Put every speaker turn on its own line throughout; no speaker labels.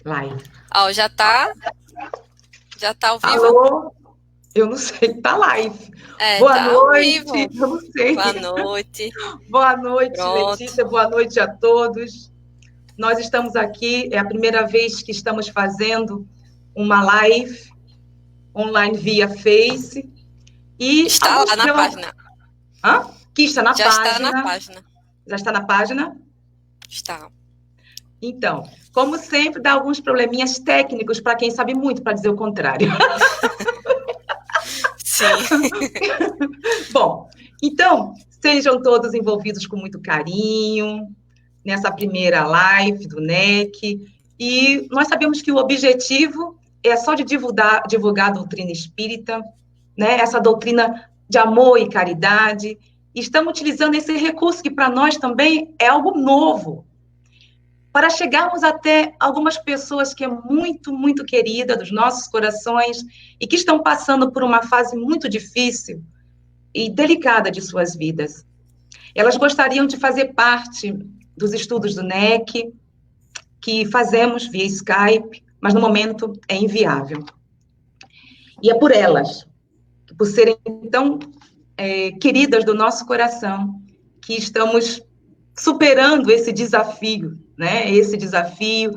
Live.
Ó, já tá ao vivo?
Alô? Eu não sei, tá live. Boa
Tá ao
noite,
vivo.
eu não sei.
Boa noite.
Boa noite,
Pronto.
Letícia, boa noite a todos. Nós estamos aqui, é a primeira vez que estamos fazendo uma live online via Face. E
Está
alguns
lá na
problemas.
página.
Que está na
Já está na
página.
página.
Já está na página?
Está.
Então, como sempre, dá alguns probleminhas técnicos para quem sabe muito, para dizer o contrário.
Sim.
Bom, então, sejam todos envolvidos com muito carinho nessa primeira live do NEC. E nós sabemos que o objetivo é só de divulgar a doutrina espírita, né? Essa doutrina de amor e caridade. E estamos utilizando esse recurso que para nós também é algo novo, para chegarmos até algumas pessoas que é muito, muito querida dos nossos corações e que estão passando por uma fase muito difícil e delicada de suas vidas. Elas gostariam de fazer parte dos estudos do NEC, que fazemos via Skype, mas no momento é inviável. E é por elas, por serem tão queridas do nosso coração, que estamos superando esse desafio, né? Esse desafio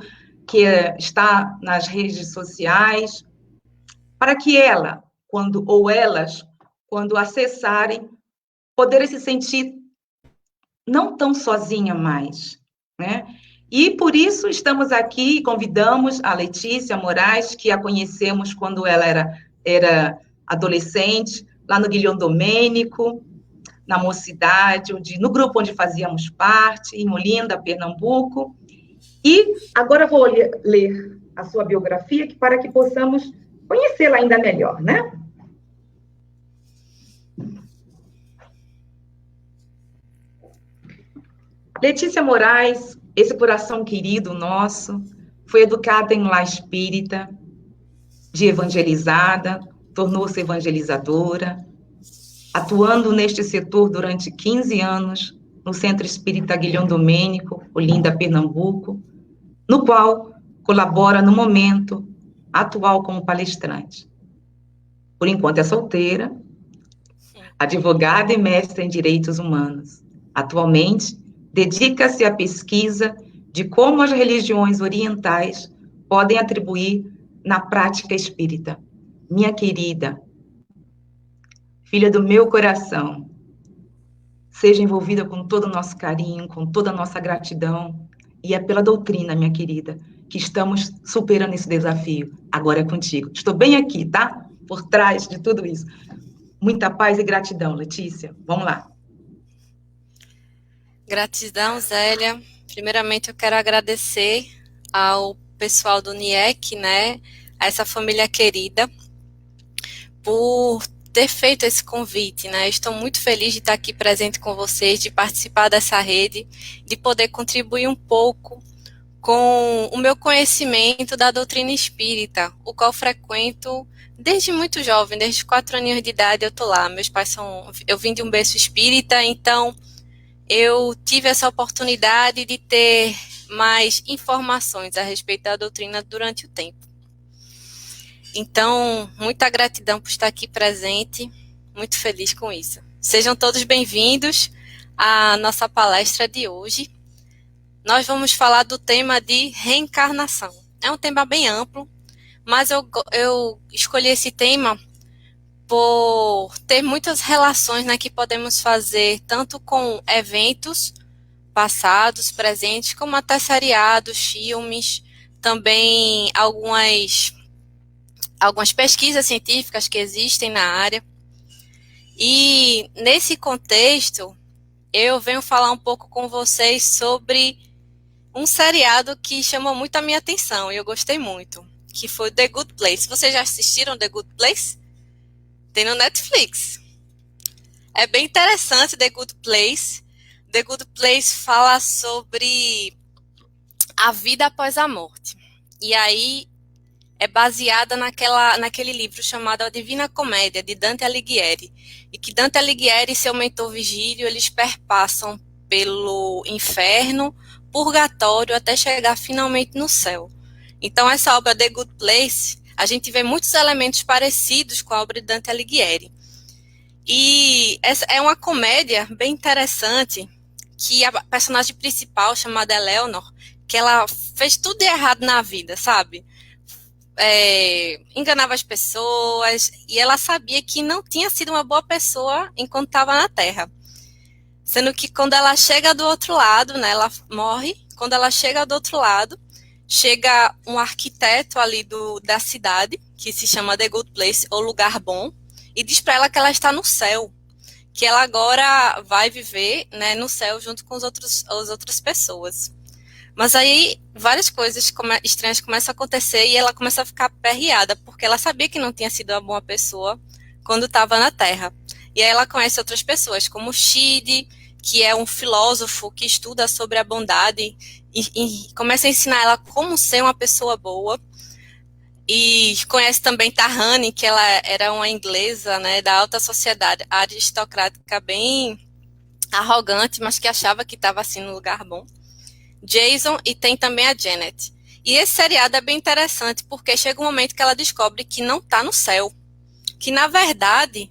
que está nas redes sociais, para que elas, quando acessarem, poderem se sentir não tão sozinha mais, né? E por isso estamos aqui e convidamos a Letícia Moraes, que a conhecemos quando ela era adolescente, lá no Guilhom Domênico, na Mocidade, no grupo onde fazíamos parte, em Olinda, Pernambuco. E agora vou ler a sua biografia para que possamos conhecê-la ainda melhor, né? Letícia Moraes, esse coração querido nosso, foi educada em lar espírita, de evangelizada, tornou-se evangelizadora, atuando neste setor durante 15 anos no Centro Espírita Guilhom Domênico, Olinda, Pernambuco, no qual colabora no momento atual como palestrante. Por enquanto é solteira, advogada e mestre em direitos humanos. Atualmente, dedica-se à pesquisa de como as religiões orientais podem atribuir na prática espírita. Minha querida, filha do meu coração, seja envolvida com todo o nosso carinho, com toda a nossa gratidão, e é pela doutrina, minha querida, que estamos superando esse desafio. Agora é contigo. Estou bem aqui, tá? Por trás de tudo isso. Muita paz e gratidão, Letícia. Vamos lá.
Gratidão, Zélia. Primeiramente, eu quero agradecer ao pessoal do NIEC, né? A essa família querida, por ter feito esse convite, né? Estou muito feliz de estar aqui presente com vocês, de participar dessa rede, de poder contribuir um pouco com o meu conhecimento da doutrina espírita, o qual frequento desde muito jovem, desde 4 aninhos de idade eu tô lá. Eu vim de um berço espírita, então eu tive essa oportunidade de ter mais informações a respeito da doutrina durante o tempo. Então, muita gratidão por estar aqui presente, muito feliz com isso. Sejam todos bem-vindos à nossa palestra de hoje. Nós vamos falar do tema de reencarnação. É um tema bem amplo, mas eu escolhi esse tema por ter muitas relações, né, que podemos fazer tanto com eventos passados, presentes, como até seriados, filmes, também algumas pesquisas científicas que existem na área. E nesse contexto, eu venho falar um pouco com vocês sobre um seriado que chamou muito a minha atenção e eu gostei muito, que foi The Good Place. Vocês já assistiram The Good Place? Tem no Netflix. É bem interessante The Good Place. The Good Place fala sobre a vida após a morte. E aí é baseada naquele livro chamado A Divina Comédia, de Dante Alighieri. E que Dante Alighieri e seu mentor Vigílio, eles perpassam pelo inferno, purgatório, até chegar finalmente no céu. Então, essa obra The Good Place, a gente vê muitos elementos parecidos com a obra de Dante Alighieri. E essa é uma comédia bem interessante, que a personagem principal, chamada Eleanor, que ela fez tudo de errado na vida, sabe? Enganava as pessoas, e ela sabia que não tinha sido uma boa pessoa enquanto estava na Terra. Sendo que quando ela chega do outro lado, né, ela morre, quando ela chega do outro lado, chega um arquiteto ali da cidade, que se chama The Good Place, ou Lugar Bom, e diz para ela que ela está no céu, que ela agora vai viver, né, no céu junto com as outras pessoas. Mas aí várias coisas estranhas começam a acontecer e ela começa a ficar aperreada, porque ela sabia que não tinha sido uma boa pessoa quando estava na Terra. E aí ela conhece outras pessoas, como Shide, que é um filósofo que estuda sobre a bondade e começa a ensinar ela como ser uma pessoa boa. E conhece também Tahani, que ela era uma inglesa, né, da alta sociedade aristocrática, bem arrogante, mas que achava que estava assim no lugar bom. Jason, e tem também a Janet. E esse seriado é bem interessante, porque chega um momento que ela descobre que não está no céu. Que, na verdade,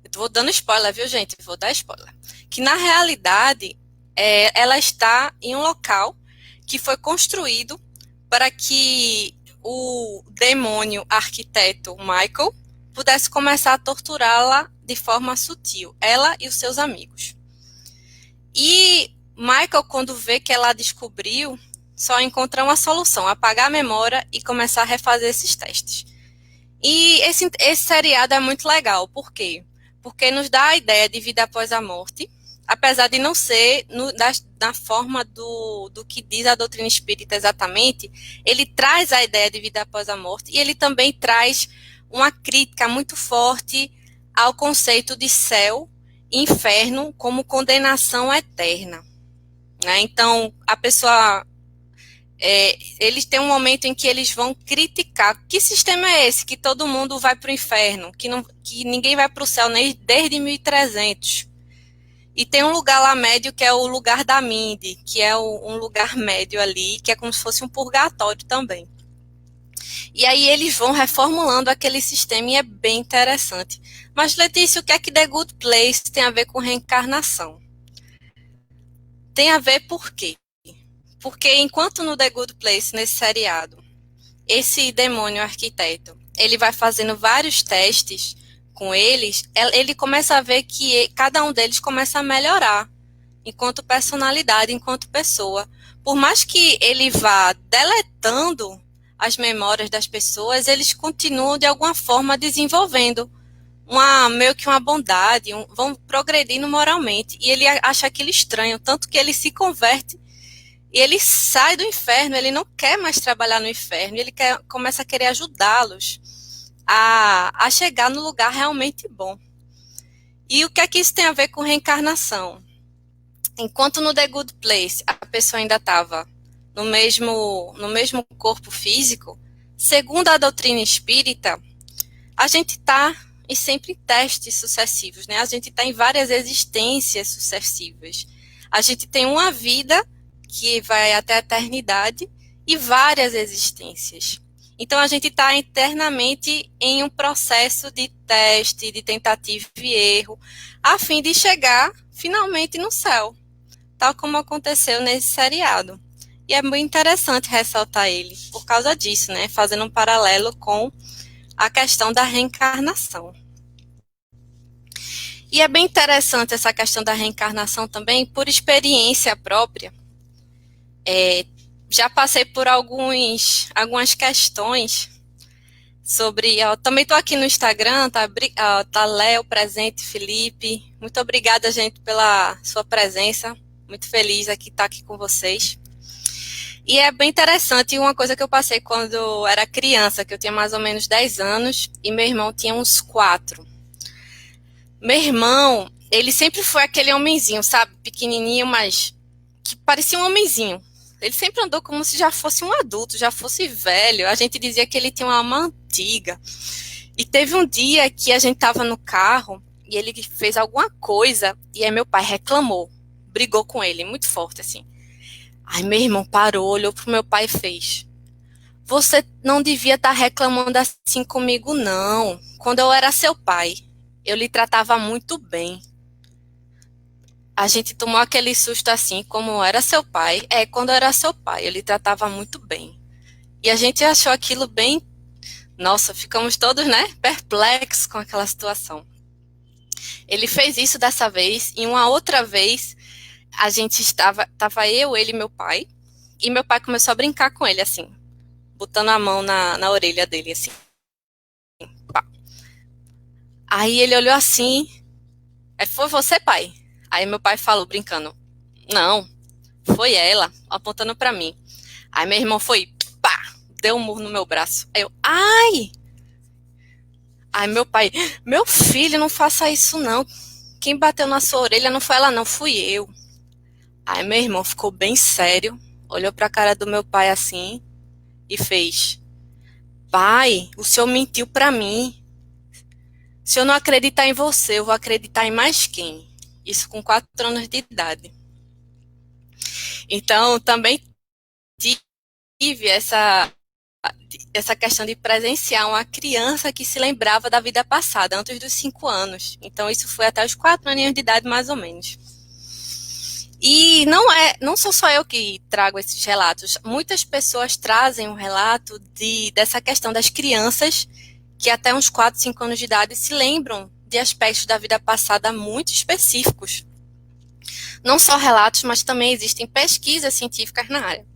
eu vou dando spoiler, viu, gente? Vou dar spoiler. Que, na realidade, ela está em um local que foi construído para que o demônio arquiteto Michael pudesse começar a torturá-la de forma sutil, ela e os seus amigos. E Michael, quando vê que ela descobriu, só encontra uma solução, apagar a memória e começar a refazer esses testes. E esse seriado é muito legal, por quê? Porque nos dá a ideia de vida após a morte, apesar de não ser da forma do que diz a doutrina espírita exatamente, ele traz a ideia de vida após a morte e ele também traz uma crítica muito forte ao conceito de céu e inferno como condenação eterna. Né? Então, a pessoa... eles têm um momento em que eles vão criticar que sistema é esse, que todo mundo vai para o inferno, que ninguém vai para o céu desde 1300. E tem um lugar lá médio que é o lugar da Mindy, que é um lugar médio ali, que é como se fosse um purgatório também. E aí eles vão reformulando aquele sistema e é bem interessante. Mas, Letícia, o que é que The Good Place tem a ver com reencarnação? Tem a ver por quê? Porque enquanto no The Good Place, nesse seriado, esse demônio arquiteto, ele vai fazendo vários testes com eles, ele começa a ver que cada um deles começa a melhorar enquanto personalidade, enquanto pessoa. Por mais que ele vá deletando as memórias das pessoas, eles continuam de alguma forma desenvolvendo meio que uma bondade, vão progredindo moralmente. E ele acha aquilo estranho, tanto que ele se converte e ele sai do inferno, ele não quer mais trabalhar no inferno, ele começa a querer ajudá-los a chegar no lugar realmente bom. E o que é que isso tem a ver com reencarnação? Enquanto no The Good Place a pessoa ainda estava no mesmo corpo físico, segundo a doutrina espírita, a gente está sempre em testes sucessivos, né? A gente está em várias existências sucessivas. A gente tem uma vida que vai até a eternidade e várias existências. Então, a gente está internamente em um processo de teste, de tentativa e erro, a fim de chegar finalmente no céu, tal como aconteceu nesse seriado. E é muito interessante ressaltar ele por causa disso, né? Fazendo um paralelo com a questão da reencarnação. E é bem interessante essa questão da reencarnação também por experiência própria. Já passei por algumas questões sobre... também estou aqui no Instagram, tá Léo presente, Felipe. Muito obrigada, gente, pela sua presença. Muito feliz estar aqui com vocês. E é bem interessante uma coisa que eu passei quando eu era criança, que eu tinha mais ou menos 10 anos, e meu irmão tinha uns 4. Meu irmão, ele sempre foi aquele homenzinho, sabe? Pequenininho, mas que parecia um homenzinho. Ele sempre andou como se já fosse um adulto, já fosse velho. A gente dizia que ele tinha uma alma antiga. E teve um dia que a gente estava no carro e ele fez alguma coisa e aí meu pai reclamou, brigou com ele, muito forte assim. Aí meu irmão parou, olhou pro meu pai e fez: você não devia estar reclamando assim comigo, não. Quando eu era seu pai, eu lhe tratava muito bem. A gente tomou aquele susto assim, como era seu pai. Quando eu era seu pai, eu lhe tratava muito bem. E a gente achou aquilo bem... Nossa, ficamos todos, né, perplexos com aquela situação. Ele fez isso dessa vez, e uma outra vez, a gente estava eu, ele e meu pai, e meu pai começou a brincar com ele, assim, botando a mão na orelha dele, assim. Pá. Aí ele olhou assim, foi você, pai? Aí meu pai falou, brincando, não, foi ela, apontando pra mim. Aí meu irmão foi, pá, deu um murro no meu braço. Aí eu, ai! Aí meu pai, meu filho, não faça isso não. Quem bateu na sua orelha não foi ela não, fui eu. Aí meu irmão ficou bem sério, olhou pra cara do meu pai assim e fez, pai, o senhor mentiu pra mim. Se eu não acreditar em você, eu vou acreditar em mais quem? Isso com 4 anos de idade. Então, também tive essa questão de presenciar uma criança que se lembrava da vida passada, antes dos 5 anos. Então, isso foi até os 4 aninhos de idade, mais ou menos. E não sou só eu que trago esses relatos. Muitas pessoas trazem um relato dessa questão das crianças que até uns 4, 5 anos de idade se lembram de aspectos da vida passada muito específicos. Não só relatos, mas também existem pesquisas científicas na área.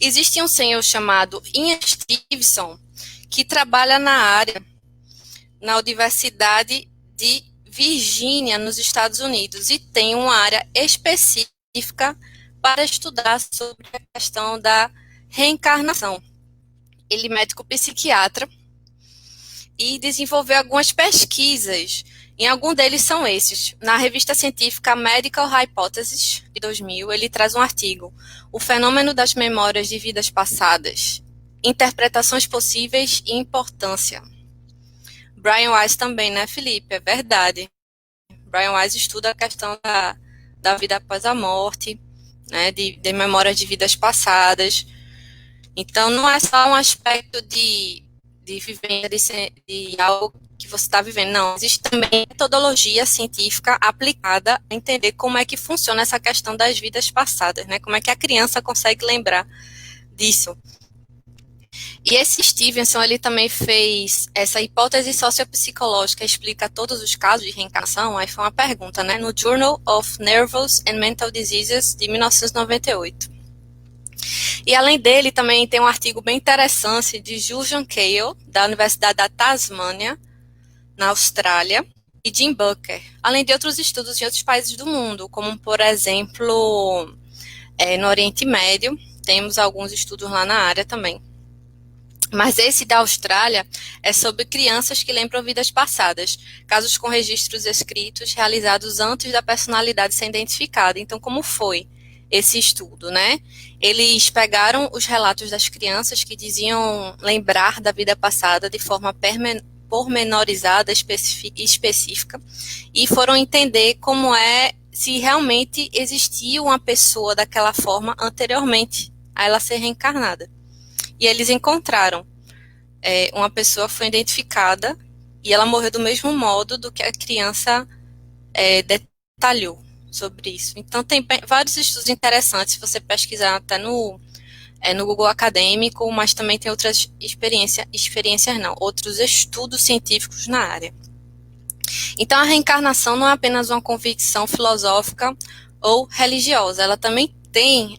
Existe um senhor chamado Ian Stevenson, que trabalha na área, na Universidade de Virgínia, nos Estados Unidos, e tem uma área específica para estudar sobre a questão da reencarnação. Ele é médico psiquiatra e desenvolveu algumas pesquisas. Em algum deles são esses. Na revista científica Medical Hypothesis, de 2000, ele traz um artigo, O Fenômeno das Memórias de Vidas Passadas, Interpretações Possíveis e Importância. Brian Weiss também, né, Felipe? É verdade. Brian Weiss estuda a questão da vida após a morte, né, de memórias de vidas passadas. Então, não é só um aspecto de vivência, de algo que você está vivendo, não. Existe também metodologia científica aplicada a entender como é que funciona essa questão das vidas passadas, né? Como é que a criança consegue lembrar disso. E esse Stevenson, ele também fez essa hipótese sociopsicológica, explica todos os casos de reencarnação, aí foi uma pergunta, né, no Journal of Nervous and Mental Diseases, de 1998. E além dele, também tem um artigo bem interessante de Julian Cale, da Universidade da Tasmânia, na Austrália, e Jim Bucker, além de outros estudos em outros países do mundo, como, por exemplo, no Oriente Médio, temos alguns estudos lá na área também. Mas esse da Austrália é sobre crianças que lembram vidas passadas, casos com registros escritos realizados antes da personalidade ser identificada. Então, como foi esse estudo, né? Eles pegaram os relatos das crianças que diziam lembrar da vida passada de forma pormenorizada, específica, e foram entender como se realmente existia uma pessoa daquela forma anteriormente a ela ser reencarnada. E eles encontraram. Uma pessoa foi identificada e ela morreu do mesmo modo do que a criança detalhou sobre isso. Então, tem vários estudos interessantes, se você pesquisar até no Google Acadêmico, mas também tem outras outros estudos científicos na área. Então, a reencarnação não é apenas uma convicção filosófica ou religiosa, ela também tem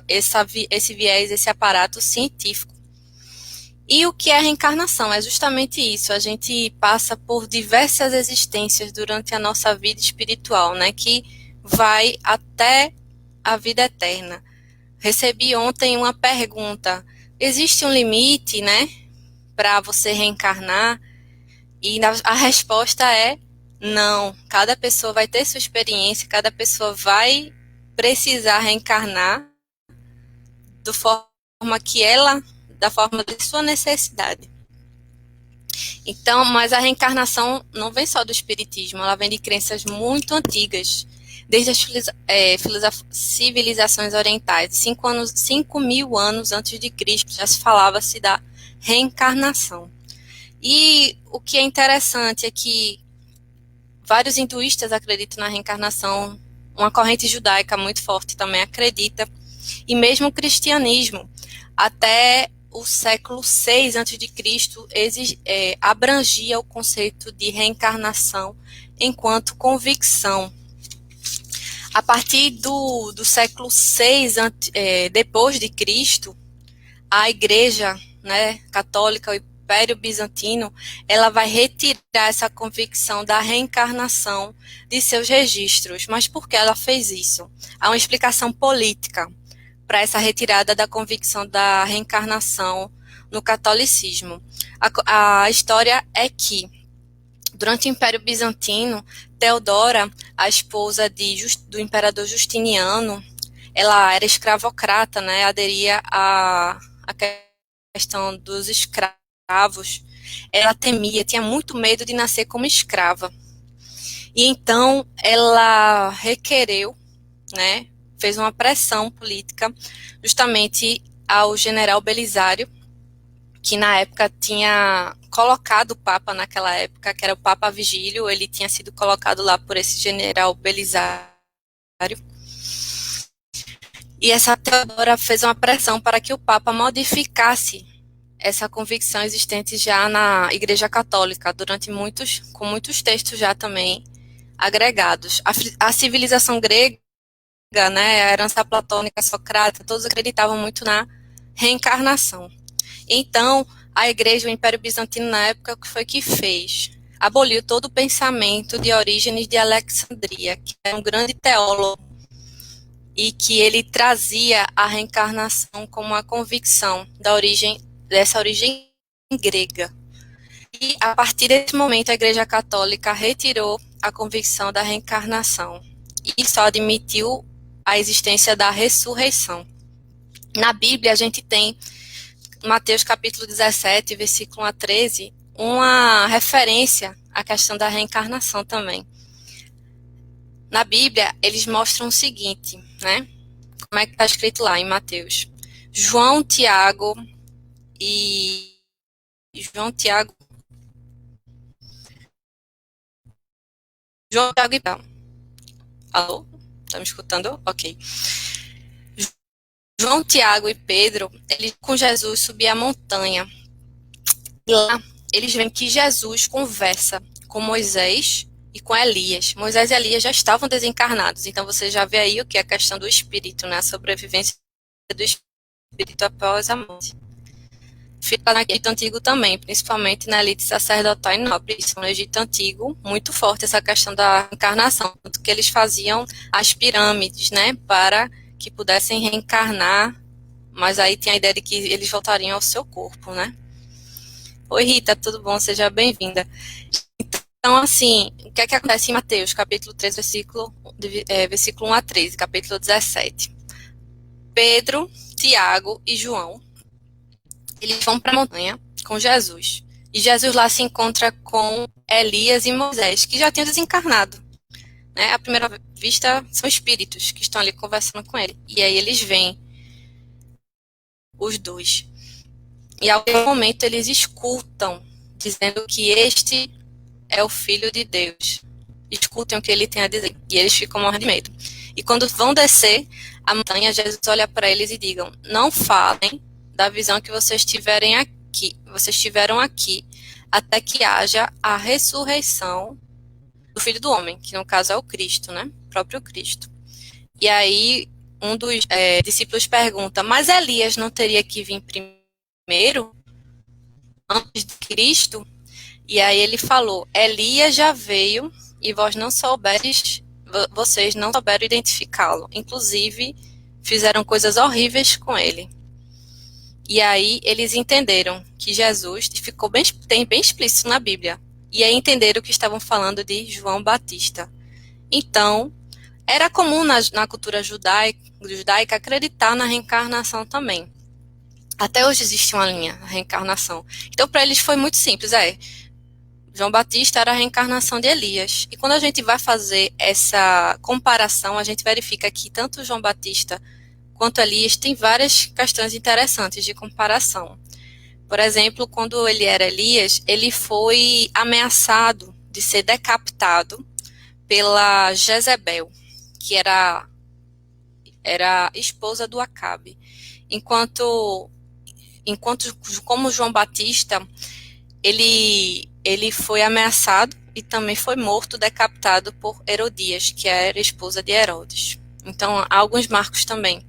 esse viés, esse aparato científico. E o que é a reencarnação? É justamente isso, a gente passa por diversas existências durante a nossa vida espiritual, né, que vai até a vida eterna. Recebi ontem uma pergunta, existe um limite, né, para você reencarnar? E a resposta é não, cada pessoa vai ter sua experiência, cada pessoa vai precisar reencarnar da forma de sua necessidade. Então, mas a reencarnação não vem só do espiritismo, ela vem de crenças muito antigas. desde as civilizações orientais. 5.000 anos antes de Cristo já se falava-se da reencarnação. E o que é interessante é que vários hinduístas acreditam na reencarnação, uma corrente judaica muito forte também acredita, e mesmo o cristianismo, até o século VI a.C., abrangia o conceito de reencarnação enquanto convicção. A partir do século VI depois de Cristo, a Igreja, né, católica, o Império Bizantino, ela vai retirar essa convicção da reencarnação de seus registros. Mas por que ela fez isso? Há uma explicação política para essa retirada da convicção da reencarnação no catolicismo. A história é que, durante o Império Bizantino, Teodora, a esposa do imperador Justiniano, ela era escravocrata, né, aderia à questão dos escravos. Ela tinha muito medo de nascer como escrava. E então ela requereu, né, fez uma pressão política justamente ao general Belisário, que na época tinha colocado o Papa naquela época, que era o Papa Vigílio, ele tinha sido colocado lá por esse general Belisário. E essa Teodora fez uma pressão para que o Papa modificasse essa convicção existente já na Igreja Católica, com muitos textos já também agregados. A civilização grega, né, a herança platônica, socrática, todos acreditavam muito na reencarnação. Então, a Igreja, o Império Bizantino, na época, o que foi que fez? Aboliu todo o pensamento de Orígenes de Alexandria, que era um grande teólogo, e que ele trazia a reencarnação como uma convicção dessa origem grega. E, a partir desse momento, a Igreja Católica retirou a convicção da reencarnação e só admitiu a existência da ressurreição. Na Bíblia, a gente tem, Mateus capítulo 17, versículo 1 a 13, uma referência à questão da reencarnação também. Na Bíblia, eles mostram o seguinte, né? Como é que está escrito lá em Mateus? João, Tiago e Alô? Tá me escutando? Ok. João, Tiago e Pedro, eles com Jesus subir a montanha. E lá, eles veem que Jesus conversa com Moisés e com Elias. Moisés e Elias já estavam desencarnados, então você já vê aí o que é a questão do espírito, né? A sobrevivência do espírito após a morte. Fica no Egito Antigo também, principalmente na elite sacerdotal e nobre. Isso no Egito Antigo, muito forte essa questão da encarnação, tanto que eles faziam as pirâmides, né, para que pudessem reencarnar, mas aí tem a ideia de que eles voltariam ao seu corpo, né? Oi, Rita, tudo bom? Seja bem-vinda. Então, assim, o que é que acontece em Mateus, capítulo 3, versículo 1 a 13, capítulo 17? Pedro, Tiago e João, eles vão para a montanha com Jesus. E Jesus lá se encontra com Elias e Moisés, que já tinham desencarnado. Né? À primeira vista, são espíritos que estão ali conversando com ele. E aí eles veem os dois. E ao momento eles escutam, dizendo que este é o Filho de Deus. Escutem o que ele tem a dizer. E eles ficam morrendo de medo. E quando vão descer a montanha, Jesus olha para eles e digam: não falem da visão que vocês tiveram aqui, até que haja a ressurreição do Filho do Homem, que no caso é o Cristo, né? O próprio Cristo. E aí um dos discípulos pergunta: mas Elias não teria que vir primeiro, antes de Cristo? E aí ele falou: Elias já veio e vocês não souberam identificá-lo. Inclusive, fizeram coisas horríveis com ele. E aí eles entenderam que Jesus tem bem explícito na Bíblia. E aí entenderam que estavam falando de João Batista. Então, era comum na cultura judaica acreditar na reencarnação também. Até hoje existe uma linha, a reencarnação. Então, para eles foi muito simples. João Batista era a reencarnação de Elias. E quando a gente vai fazer essa comparação, a gente verifica que tanto João Batista quanto Elias têm várias questões interessantes de comparação. Por exemplo, quando ele era Elias, ele foi ameaçado de ser decapitado pela Jezebel, que era esposa do Acabe. Enquanto como João Batista, ele foi ameaçado e também foi morto, decapitado por Herodias, que era esposa de Herodes. Então, há alguns marcos também.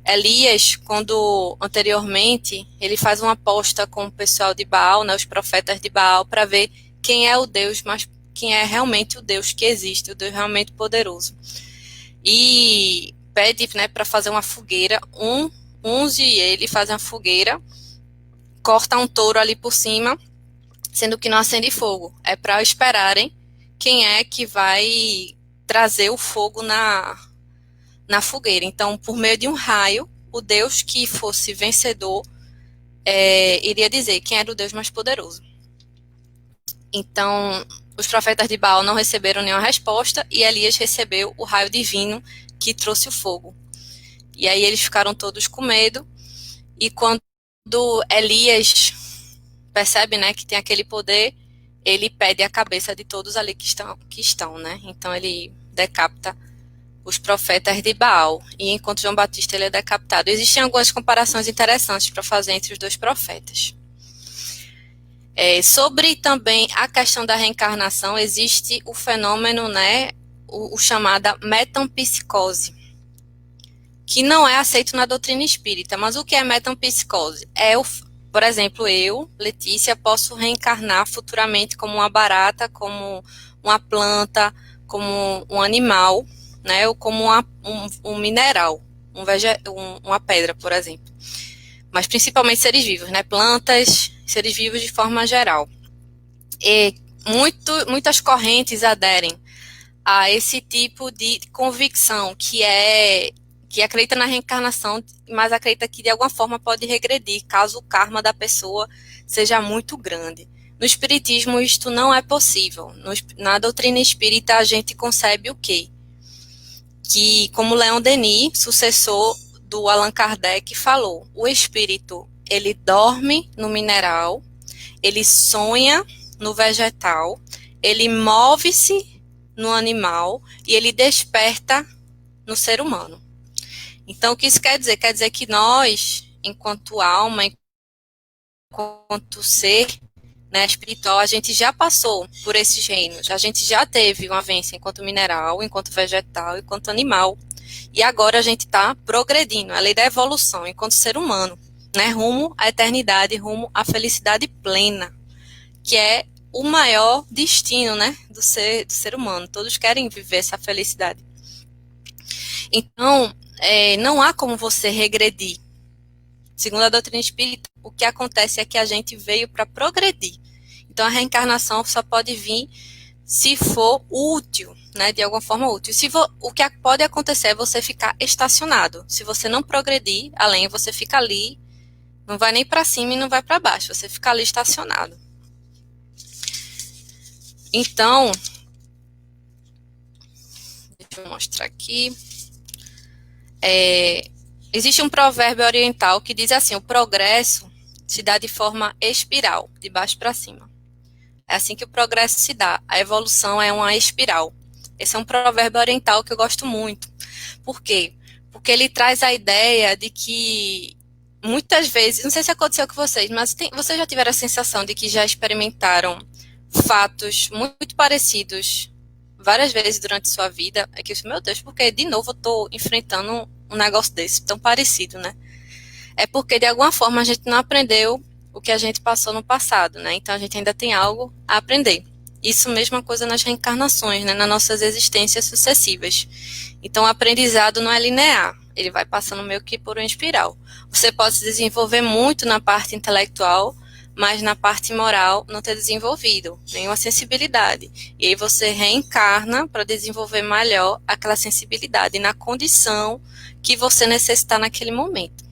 Elias, quando anteriormente, ele faz uma aposta com o pessoal de Baal, né, os profetas de Baal, para ver quem é o Deus, mas quem é realmente o Deus que existe, o Deus realmente poderoso. E pede, né, para fazer uma fogueira, unge ele, faz uma fogueira, corta um touro ali por cima, sendo que não acende fogo. É para esperarem quem é que vai trazer o fogo na fogueira. Então, por meio de um raio, o Deus que fosse vencedor iria dizer quem era o Deus mais poderoso. Então, os profetas de Baal não receberam nenhuma resposta e Elias recebeu o raio divino que trouxe o fogo. E aí eles ficaram todos com medo, e quando Elias percebe, né, que tem aquele poder, ele pede a cabeça de todos ali que estão, né? Então ele decapita os profetas de Baal, e enquanto João Batista ele é decapitado. Existem algumas comparações interessantes para fazer entre os dois profetas. Sobre também a questão da reencarnação, existe o fenômeno, né, o chamada metampsicose, que não é aceito na doutrina espírita. Mas o que é metampsicose? Por exemplo, eu, Letícia, posso reencarnar futuramente como uma barata, como uma planta, como um animal, né, ou como um mineral, uma pedra, por exemplo. Mas principalmente seres vivos, né, plantas, seres vivos de forma geral. E muitas correntes aderem a esse tipo de convicção, que acredita na reencarnação, mas acredita que de alguma forma pode regredir, caso o karma da pessoa seja muito grande. No espiritismo isto não é possível. Na doutrina espírita a gente concebe o quê? Que, como Leon Denis, sucessor do Allan Kardec, falou, o espírito, ele dorme no mineral, ele sonha no vegetal, ele move-se no animal e ele desperta no ser humano. Então, o que isso quer dizer? Quer dizer que nós, enquanto alma, enquanto ser, né, espiritual, a gente já passou por esses reinos, a gente já teve uma vivência enquanto mineral, enquanto vegetal, enquanto animal, e agora a gente está progredindo, a lei da evolução, enquanto ser humano, né, rumo à eternidade, rumo à felicidade plena, que é o maior destino, né, do ser humano. Todos querem viver essa felicidade. Então, não há como você regredir. Segundo a doutrina espírita, o que acontece é que a gente veio para progredir. Então, a reencarnação só pode vir se for útil, né, de alguma forma útil. O que pode acontecer é você ficar estacionado. Se você não progredir além, você fica ali, não vai nem para cima e não vai para baixo, você fica ali estacionado. Então, deixa eu mostrar aqui. Existe um provérbio oriental que diz assim, o progresso se dá de forma espiral, de baixo para cima. É assim que o progresso se dá. A evolução é uma espiral. Esse é um provérbio oriental que eu gosto muito. Por quê? Porque ele traz a ideia de que muitas vezes, não sei se aconteceu com vocês, mas vocês já tiveram a sensação de que já experimentaram fatos muito parecidos várias vezes durante sua vida? É que, meu Deus, porque de novo eu estou enfrentando um negócio desse, tão parecido, né? É porque de alguma forma a gente não aprendeu o que a gente passou no passado, né? Então a gente ainda tem algo a aprender. Isso mesma coisa nas reencarnações, né? Nas nossas existências sucessivas. Então o aprendizado não é linear, ele vai passando meio que por uma espiral. Você pode se desenvolver muito na parte intelectual, mas na parte moral não ter desenvolvido nenhuma sensibilidade. E aí você reencarna para desenvolver melhor aquela sensibilidade na condição que você necessitar naquele momento.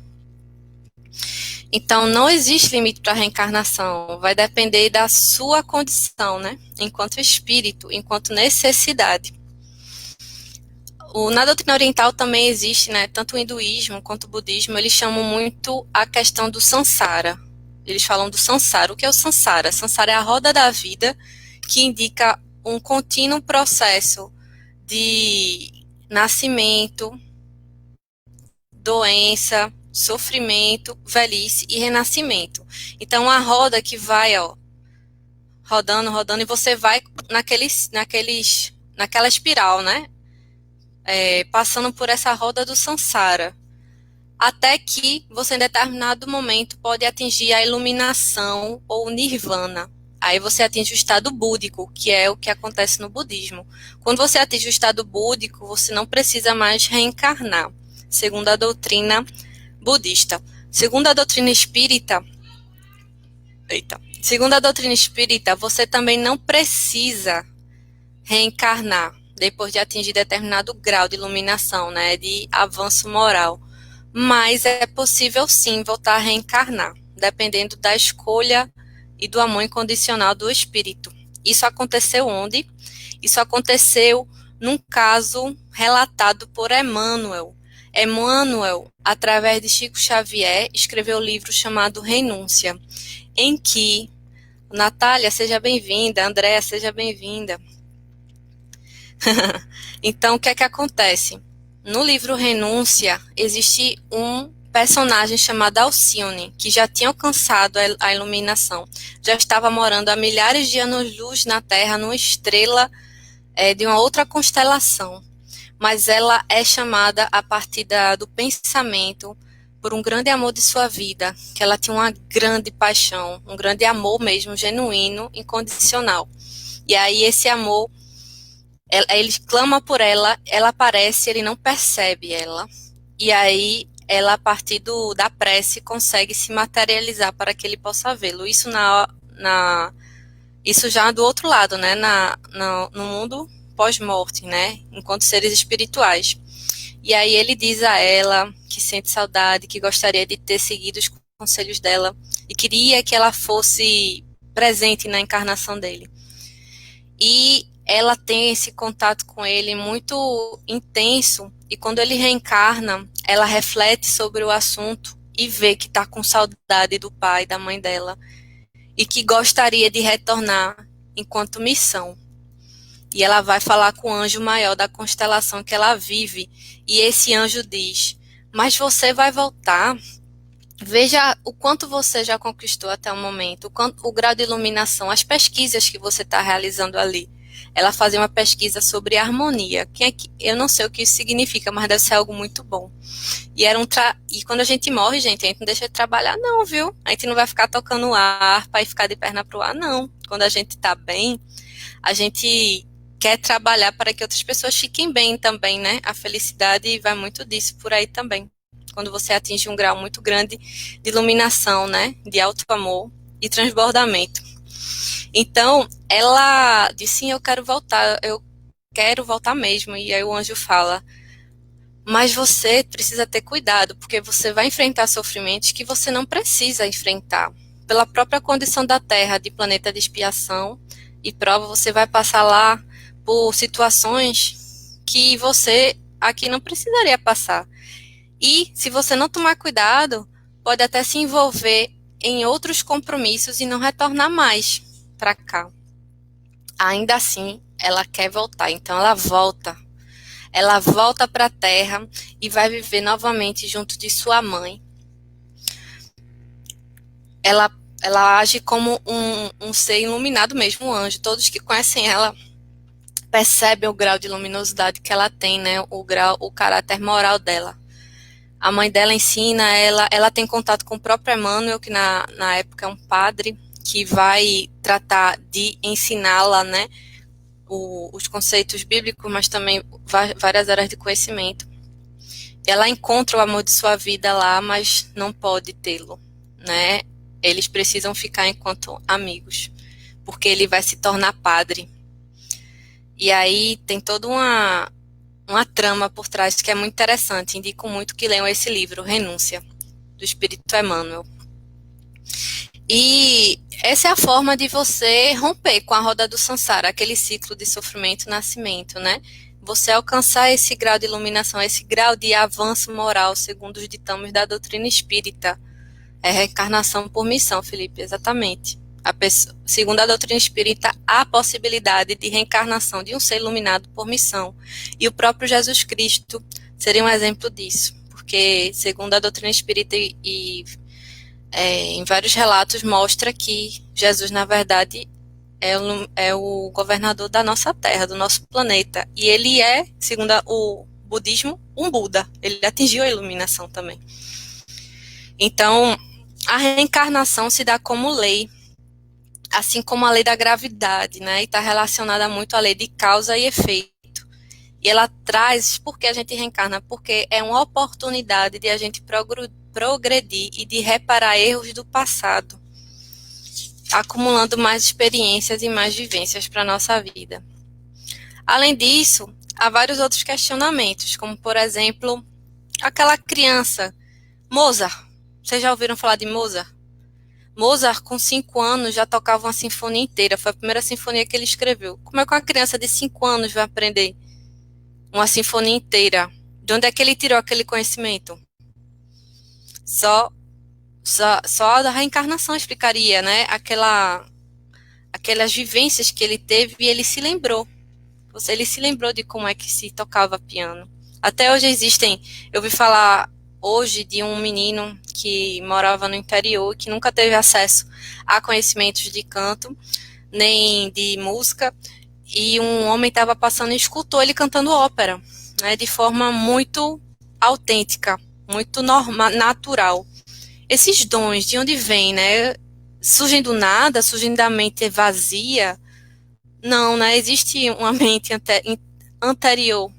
Então, não existe limite para a reencarnação, vai depender da sua condição, né? Enquanto espírito, enquanto necessidade. Na doutrina oriental também existe, né? Tanto o hinduísmo quanto o budismo, eles chamam muito a questão do samsara. Eles falam do samsara. O que é o samsara? Samsara é a roda da vida que indica um contínuo processo de nascimento, doença, sofrimento, velhice e renascimento. Então, a roda que vai, ó, rodando, rodando, e você vai naquela espiral, né? Passando por essa roda do samsara. Até que você, em determinado momento, pode atingir a iluminação ou o nirvana. Aí você atinge o estado búdico, que é o que acontece no budismo. Quando você atinge o estado búdico, você não precisa mais reencarnar, segundo a doutrina budista. Segundo a doutrina espírita, você também não precisa reencarnar depois de atingir determinado grau de iluminação, né, de avanço moral. Mas é possível sim voltar a reencarnar, dependendo da escolha e do amor incondicional do espírito. Isso aconteceu onde? Isso aconteceu num caso relatado por Emmanuel. Emmanuel, através de Chico Xavier, escreveu um livro chamado Renúncia, em que, Natália, seja bem-vinda, Andréa, seja bem-vinda. Então, o que é que acontece? No livro Renúncia, existe um personagem chamado Alcione, que já tinha alcançado a iluminação, já estava morando há milhares de anos-luz na Terra, numa estrela de uma outra constelação. Mas ela é chamada a partir do pensamento por um grande amor de sua vida, que ela tinha uma grande paixão, um grande amor mesmo, genuíno, incondicional. E aí esse amor, ele clama por ela, ela aparece, ele não percebe ela. E aí ela, a partir da prece, consegue se materializar para que ele possa vê-lo. Isso isso já do outro lado, né? No mundo pós-morte, né? Enquanto seres espirituais. E aí ele diz a ela que sente saudade, que gostaria de ter seguido os conselhos dela e queria que ela fosse presente na encarnação dele. E ela tem esse contato com ele muito intenso, e quando ele reencarna, ela reflete sobre o assunto e vê que está com saudade do pai, da mãe dela, e que gostaria de retornar enquanto missão. E ela vai falar com o anjo maior da constelação que ela vive, e esse anjo diz: mas você vai voltar. Veja o quanto você já conquistou até o momento, o grau de iluminação, as pesquisas que você está realizando ali. Ela fazia uma pesquisa sobre harmonia. Eu não sei o que isso significa, mas deve ser algo muito bom. E quando a gente morre, gente, a gente não deixa de trabalhar, não, viu? A gente não vai ficar tocando harpa e ficar de perna pro ar, não. Quando a gente está bem, a gente quer trabalhar para que outras pessoas fiquem bem também, né? A felicidade vai muito disso por aí também. Quando você atinge um grau muito grande de iluminação, né? De alto amor e transbordamento. Então, ela disse: sim, eu quero voltar mesmo. E aí o anjo fala: mas você precisa ter cuidado, porque você vai enfrentar sofrimentos que você não precisa enfrentar. Pela própria condição da Terra, de planeta de expiação e prova, você vai passar lá por situações que você aqui não precisaria passar. E, se você não tomar cuidado, pode até se envolver em outros compromissos e não retornar mais para cá. Ainda assim, ela quer voltar, então ela volta. Ela volta para a Terra e vai viver novamente junto de sua mãe. Ela age como um ser iluminado mesmo, um anjo. Todos que conhecem ela percebem o grau de luminosidade que ela tem, né? O caráter moral dela. A mãe dela ensina ela tem contato com o próprio Emmanuel, que na época é um padre, que vai tratar de ensiná-la, né, os conceitos bíblicos, mas também várias áreas de conhecimento. Ela encontra o amor de sua vida lá, mas não pode tê-lo, né? Eles precisam ficar enquanto amigos, porque ele vai se tornar padre. E aí tem toda uma trama por trás que é muito interessante. Indico muito que leiam esse livro, Renúncia, do Espírito Emmanuel. E essa é a forma de você romper com a roda do samsara, aquele ciclo de sofrimento e nascimento, né? Você alcançar esse grau de iluminação, esse grau de avanço moral, segundo os ditames da doutrina espírita. É reencarnação por missão, Felipe, exatamente. Segundo a doutrina espírita, há a possibilidade de reencarnação de um ser iluminado por missão. E o próprio Jesus Cristo seria um exemplo disso. Porque, segundo a doutrina espírita em vários relatos, mostra que Jesus, na verdade, é o governador da nossa Terra, do nosso planeta. E ele é, segundo o budismo, um Buda. Ele atingiu a iluminação também. Então, a reencarnação se dá como lei, assim como a lei da gravidade, né? E está relacionada muito à lei de causa e efeito. E ela traz, por que a gente reencarna? Porque é uma oportunidade de a gente progredir e de reparar erros do passado, acumulando mais experiências e mais vivências para a nossa vida. Além disso, há vários outros questionamentos, como, por exemplo, aquela criança, Mozart. Vocês já ouviram falar de Mozart? Mozart, com 5 anos, já tocava uma sinfonia inteira. Foi a primeira sinfonia que ele escreveu. Como é que uma criança de 5 anos vai aprender uma sinfonia inteira? De onde é que ele tirou aquele conhecimento? Só a reencarnação explicaria, né? Aquelas vivências que ele teve e ele se lembrou. Ele se lembrou de como é que se tocava piano. Até hoje eu ouvi falar hoje de um menino que morava no interior, que nunca teve acesso a conhecimentos de canto, nem de música, e um homem estava passando e escutou ele cantando ópera, né, de forma muito autêntica, muito natural. Esses dons, de onde vêm, né? Surgem do nada, surgem da mente vazia? Não, né? Existe uma mente anterior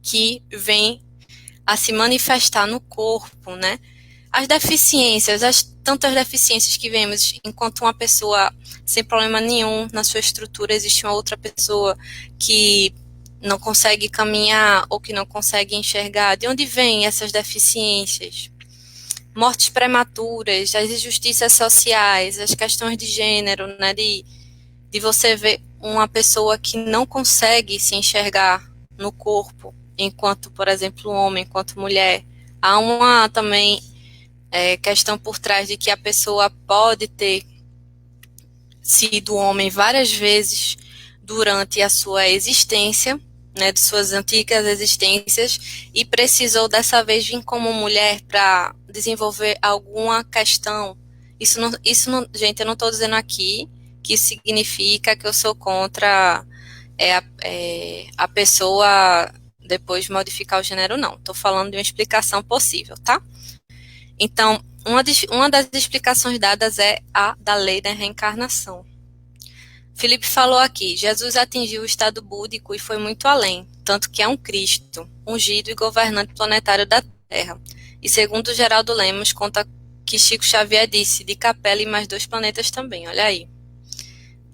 que vem a se manifestar no corpo, né? As deficiências, as tantas deficiências que vemos, enquanto uma pessoa sem problema nenhum na sua estrutura, existe uma outra pessoa que não consegue caminhar ou que não consegue enxergar. De onde vêm essas deficiências? Mortes prematuras, as injustiças sociais, as questões de gênero, né? De você ver uma pessoa que não consegue se enxergar no corpo, enquanto, por exemplo, homem, enquanto mulher. Há uma também questão por trás de que a pessoa pode ter sido homem várias vezes durante a sua existência, né, de suas antigas existências, e precisou dessa vez vir como mulher para desenvolver alguma questão. Gente, eu não estou dizendo aqui que isso significa que eu sou contra a pessoa depois modificar o gênero, não. Estou falando de uma explicação possível, tá? Então, uma das explicações dadas é a da lei da reencarnação. Felipe falou aqui, Jesus atingiu o estado búdico e foi muito além, tanto que é um Cristo, ungido e governante planetário da Terra. E segundo Geraldo Lemos, conta que Chico Xavier disse, de Capela e mais 2 planetas também, olha aí.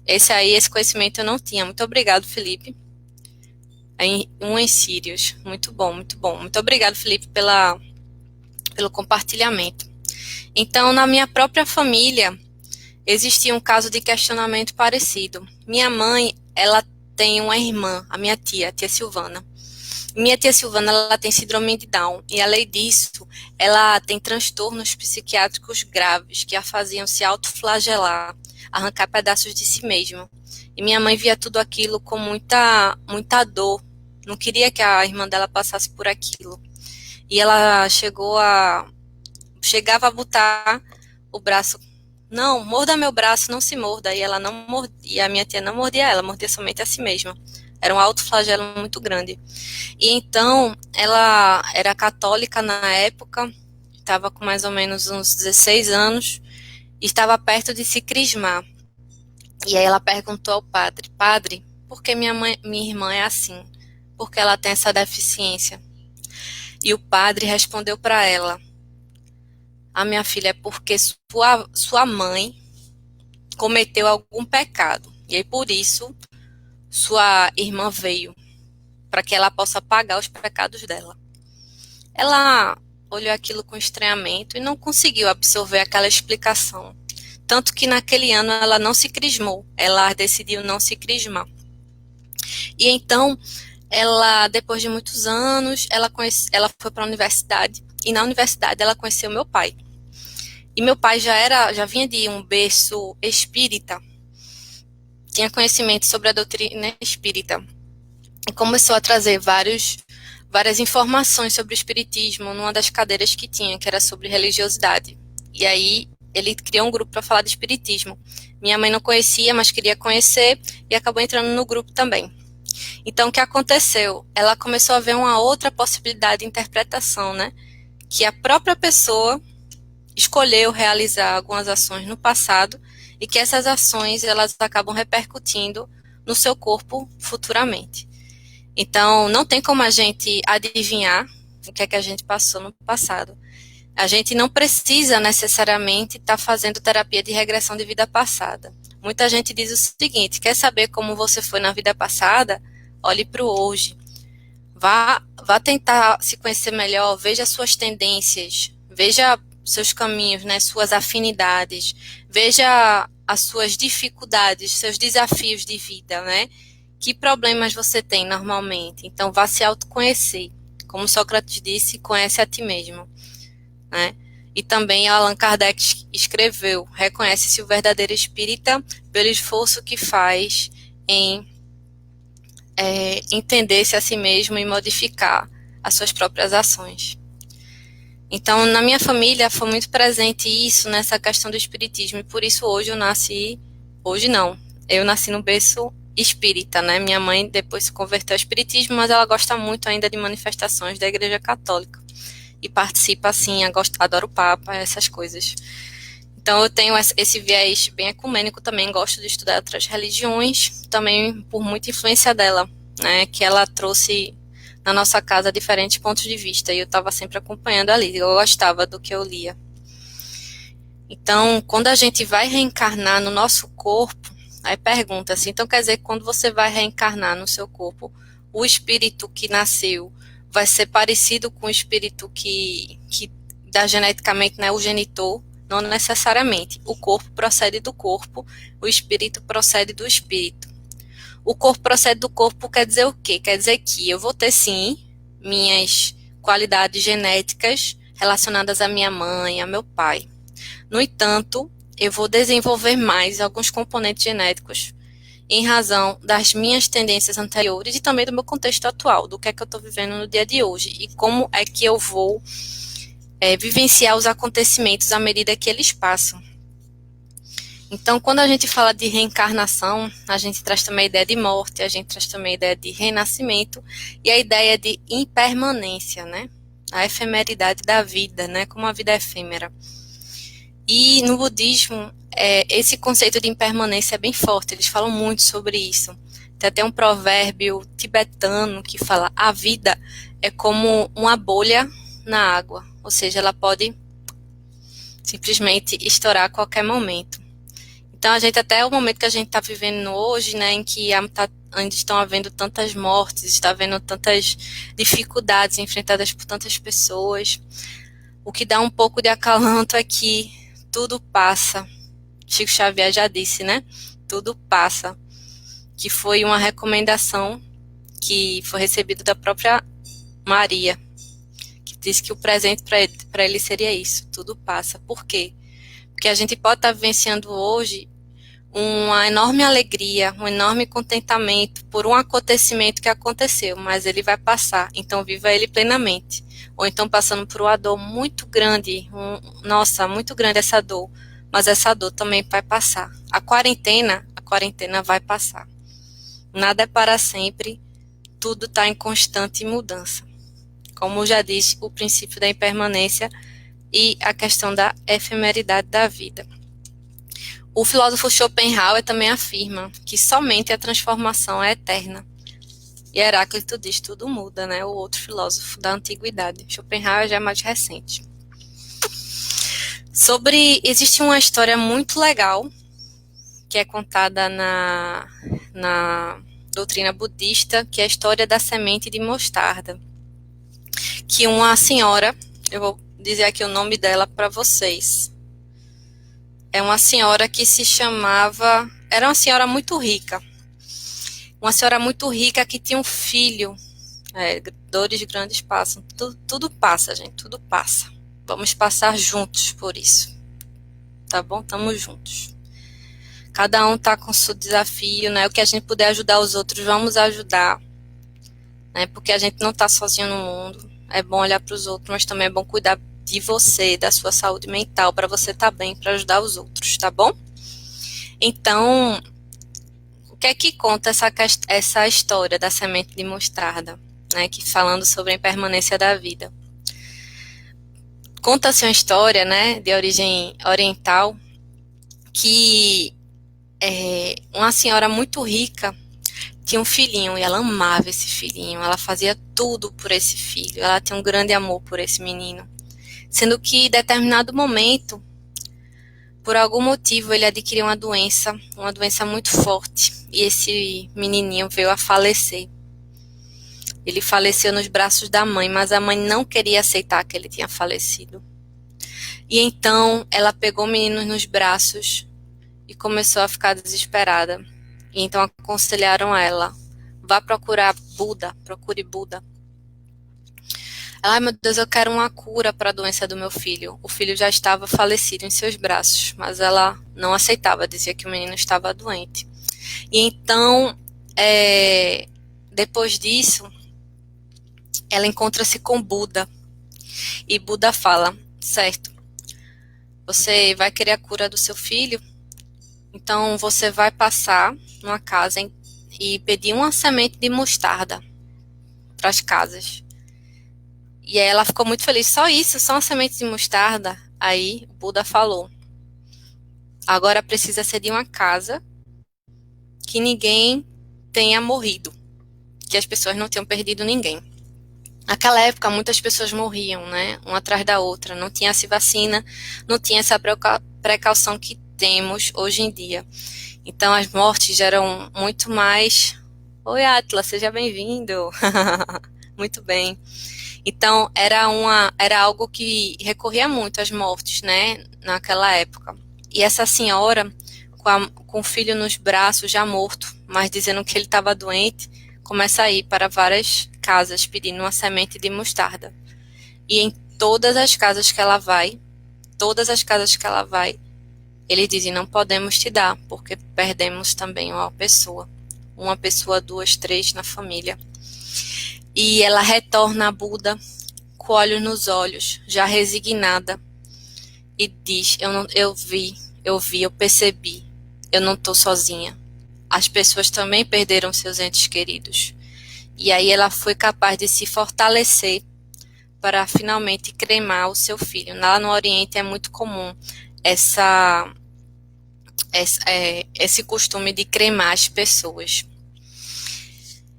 Esse conhecimento eu não tinha. Muito obrigado, Felipe. Em Sírios. Muito bom, muito bom. Muito obrigado, Felipe, pelo compartilhamento. Então, na minha própria família, existia um caso de questionamento parecido. Minha mãe, ela tem uma irmã, a minha tia, a tia Silvana. Minha tia Silvana, ela tem síndrome de Down, e além disso, ela tem transtornos psiquiátricos graves que a faziam se autoflagelar, arrancar pedaços de si mesma. E minha mãe via tudo aquilo com muita dor, não queria que a irmã dela passasse por aquilo. E ela chegava a botar o braço, não, morda meu braço, não se morda, e ela não mordia, e a minha tia não mordia ela, mordia somente a si mesma. Era um autoflagelo muito grande. E então, ela era católica na época, estava com mais ou menos uns 16 anos, e estava perto de se crismar. E aí ela perguntou ao padre, padre, por que minha irmã é assim? Por que ela tem essa deficiência? E o padre respondeu para ela, a minha filha, é porque sua mãe cometeu algum pecado. E aí, por isso, sua irmã veio, para que ela possa pagar os pecados dela. Ela olhou aquilo com estranhamento e não conseguiu absorver aquela explicação. Tanto que naquele ano ela não se crismou, ela decidiu não se crismar. E então, ela, depois de muitos anos, ela foi para a universidade, e na universidade ela conheceu meu pai. E meu pai já vinha de um berço espírita, tinha conhecimento sobre a doutrina espírita, e começou a trazer várias informações sobre o espiritismo numa das cadeiras que tinha, que era sobre religiosidade. E aí ele criou um grupo para falar de espiritismo. Minha mãe não conhecia, mas queria conhecer, e acabou entrando no grupo também. Então, o que aconteceu? Ela começou a ver uma outra possibilidade de interpretação, né? Que a própria pessoa escolheu realizar algumas ações no passado e que essas ações elas acabam repercutindo no seu corpo futuramente. Então, não tem como a gente adivinhar o que é que a gente passou no passado. A gente não precisa necessariamente estar fazendo terapia de regressão de vida passada. Muita gente diz o seguinte: quer saber como você foi na vida passada? Olhe para o hoje. Vá tentar se conhecer melhor, veja suas tendências, veja seus caminhos, né, suas afinidades, veja as suas dificuldades, seus desafios de vida, né? Que problemas você tem normalmente? Então, vá se autoconhecer. Como Sócrates disse, conhece a ti mesmo, né? E também Allan Kardec escreveu: reconhece-se o verdadeiro espírita pelo esforço que faz em entender-se a si mesmo e modificar as suas próprias ações. Então, na minha família foi muito presente isso, nessa questão do espiritismo, e por isso eu nasci no berço espírita, né? Minha mãe depois se converteu ao espiritismo, mas ela gosta muito ainda de manifestações da Igreja Católica e participa, assim, adora o Papa, essas coisas. Então eu tenho esse viés bem ecumênico também, gosto de estudar outras religiões, também por muita influência dela, né? Que ela trouxe na nossa casa diferentes pontos de vista, e eu estava sempre acompanhando ali, eu gostava do que eu lia. Então, quando a gente vai reencarnar no nosso corpo, aí pergunta assim, então quer dizer que quando você vai reencarnar no seu corpo, o espírito que nasceu vai ser parecido com o espírito que dá geneticamente, né, o genitor? Não necessariamente. O corpo procede do corpo, o espírito procede do espírito. O corpo procede do corpo quer dizer o quê? Quer dizer que eu vou ter, sim, minhas qualidades genéticas relacionadas à minha mãe, ao meu pai. No entanto, eu vou desenvolver mais alguns componentes genéticos em razão das minhas tendências anteriores e também do meu contexto atual, do que é que eu estou vivendo no dia de hoje e como é que eu vou vivenciar os acontecimentos à medida que eles passam. Então, quando a gente fala de reencarnação, a gente traz também a ideia de morte, a gente traz também a ideia de renascimento e a ideia de impermanência, né? A efemeridade da vida, né? Como a vida é efêmera. E no budismo, esse conceito de impermanência é bem forte, eles falam muito sobre isso. Tem até um provérbio tibetano que fala: a vida é como uma bolha na água, ou seja, ela pode simplesmente estourar a qualquer momento. Então, a gente, até o momento que a gente está vivendo hoje, né, em que ainda estão havendo tantas mortes, está havendo tantas dificuldades enfrentadas por tantas pessoas, o que dá um pouco de acalanto é que tudo passa. Chico Xavier já disse, né? Tudo passa. Que foi uma recomendação que foi recebida da própria Maria, que disse que o presente para ele seria isso: tudo passa. Por quê? Porque a gente pode estar vivenciando hoje uma enorme alegria, um enorme contentamento por um acontecimento que aconteceu, mas ele vai passar, então viva ele plenamente. Ou então passando por uma dor muito grande, nossa, muito grande essa dor, mas essa dor também vai passar. A quarentena vai passar. Nada é para sempre, tudo está em constante mudança. Como já disse, o princípio da impermanência e a questão da efemeridade da vida. O filósofo Schopenhauer também afirma que somente a transformação é eterna. E Heráclito diz: tudo muda, né? O outro filósofo da antiguidade. Schopenhauer já é mais recente. Existe uma história muito legal que é contada na doutrina budista, que é a história da semente de mostarda. Que uma senhora Eu vou dizer aqui o nome dela para vocês. É uma senhora que se chamava... Era uma senhora muito rica. Uma senhora muito rica que tinha um filho. Dores grandes passam. Tudo passa, gente. Tudo passa. Vamos passar juntos por isso. Tá bom? Estamos juntos. Cada um tá com seu desafio, né? O que a gente puder ajudar os outros, vamos ajudar. Né? Porque a gente não tá sozinho no mundo. É bom olhar para os outros, mas também é bom cuidar de você, da sua saúde mental, para você estar bem, para ajudar os outros, tá bom? Então, o que é que conta essa história da semente de mostarda, né? Que falando sobre a impermanência da vida. Conta-se uma história, né, de origem oriental, que uma senhora muito rica tinha um filhinho e ela amava esse filhinho, ela fazia tudo por esse filho, ela tinha um grande amor por esse menino. Sendo que, em determinado momento, por algum motivo, ele adquiriu uma doença muito forte, e esse menininho veio a falecer. Ele faleceu nos braços da mãe, mas a mãe não queria aceitar que ele tinha falecido. E então, ela pegou o menino nos braços e começou a ficar desesperada. E então aconselharam ela, vá procurar Buda, procure Buda. Ai, meu Deus, eu quero uma cura para a doença do meu filho. O filho já estava falecido em seus braços, mas ela não aceitava, dizia que o menino estava doente. E então, depois disso, ela encontra-se com Buda. E Buda fala, certo, você vai querer a cura do seu filho? Então, você vai passar numa casa e pedir uma semente de mostarda para as casas. E aí ela ficou muito feliz. Só isso, só uma semente de mostarda? Aí o Buda falou, agora precisa ser de uma casa que ninguém tenha morrido, que as pessoas não tenham perdido ninguém. Naquela época, muitas pessoas morriam, né? Uma atrás da outra. Não tinha essa vacina, não tinha essa precaução que temos hoje em dia. Então, as mortes eram muito mais... Oi, Atlas, seja bem-vindo. Muito bem. Então, era algo que recorria muito às mortes, né? Naquela época. E essa senhora, com o filho nos braços, já morto, mas dizendo que ele estava doente, começa a ir para várias casas pedindo uma semente de mostarda. E em todas as casas que ela vai, eles dizem, não podemos te dar, porque perdemos também uma pessoa, duas, três na família. E ela retorna a Buda com olhos nos olhos, já resignada, e diz, eu percebi, eu não estou sozinha. As pessoas também perderam seus entes queridos. E aí ela foi capaz de se fortalecer para finalmente cremar o seu filho. Lá no Oriente é muito comum esse costume de cremar as pessoas.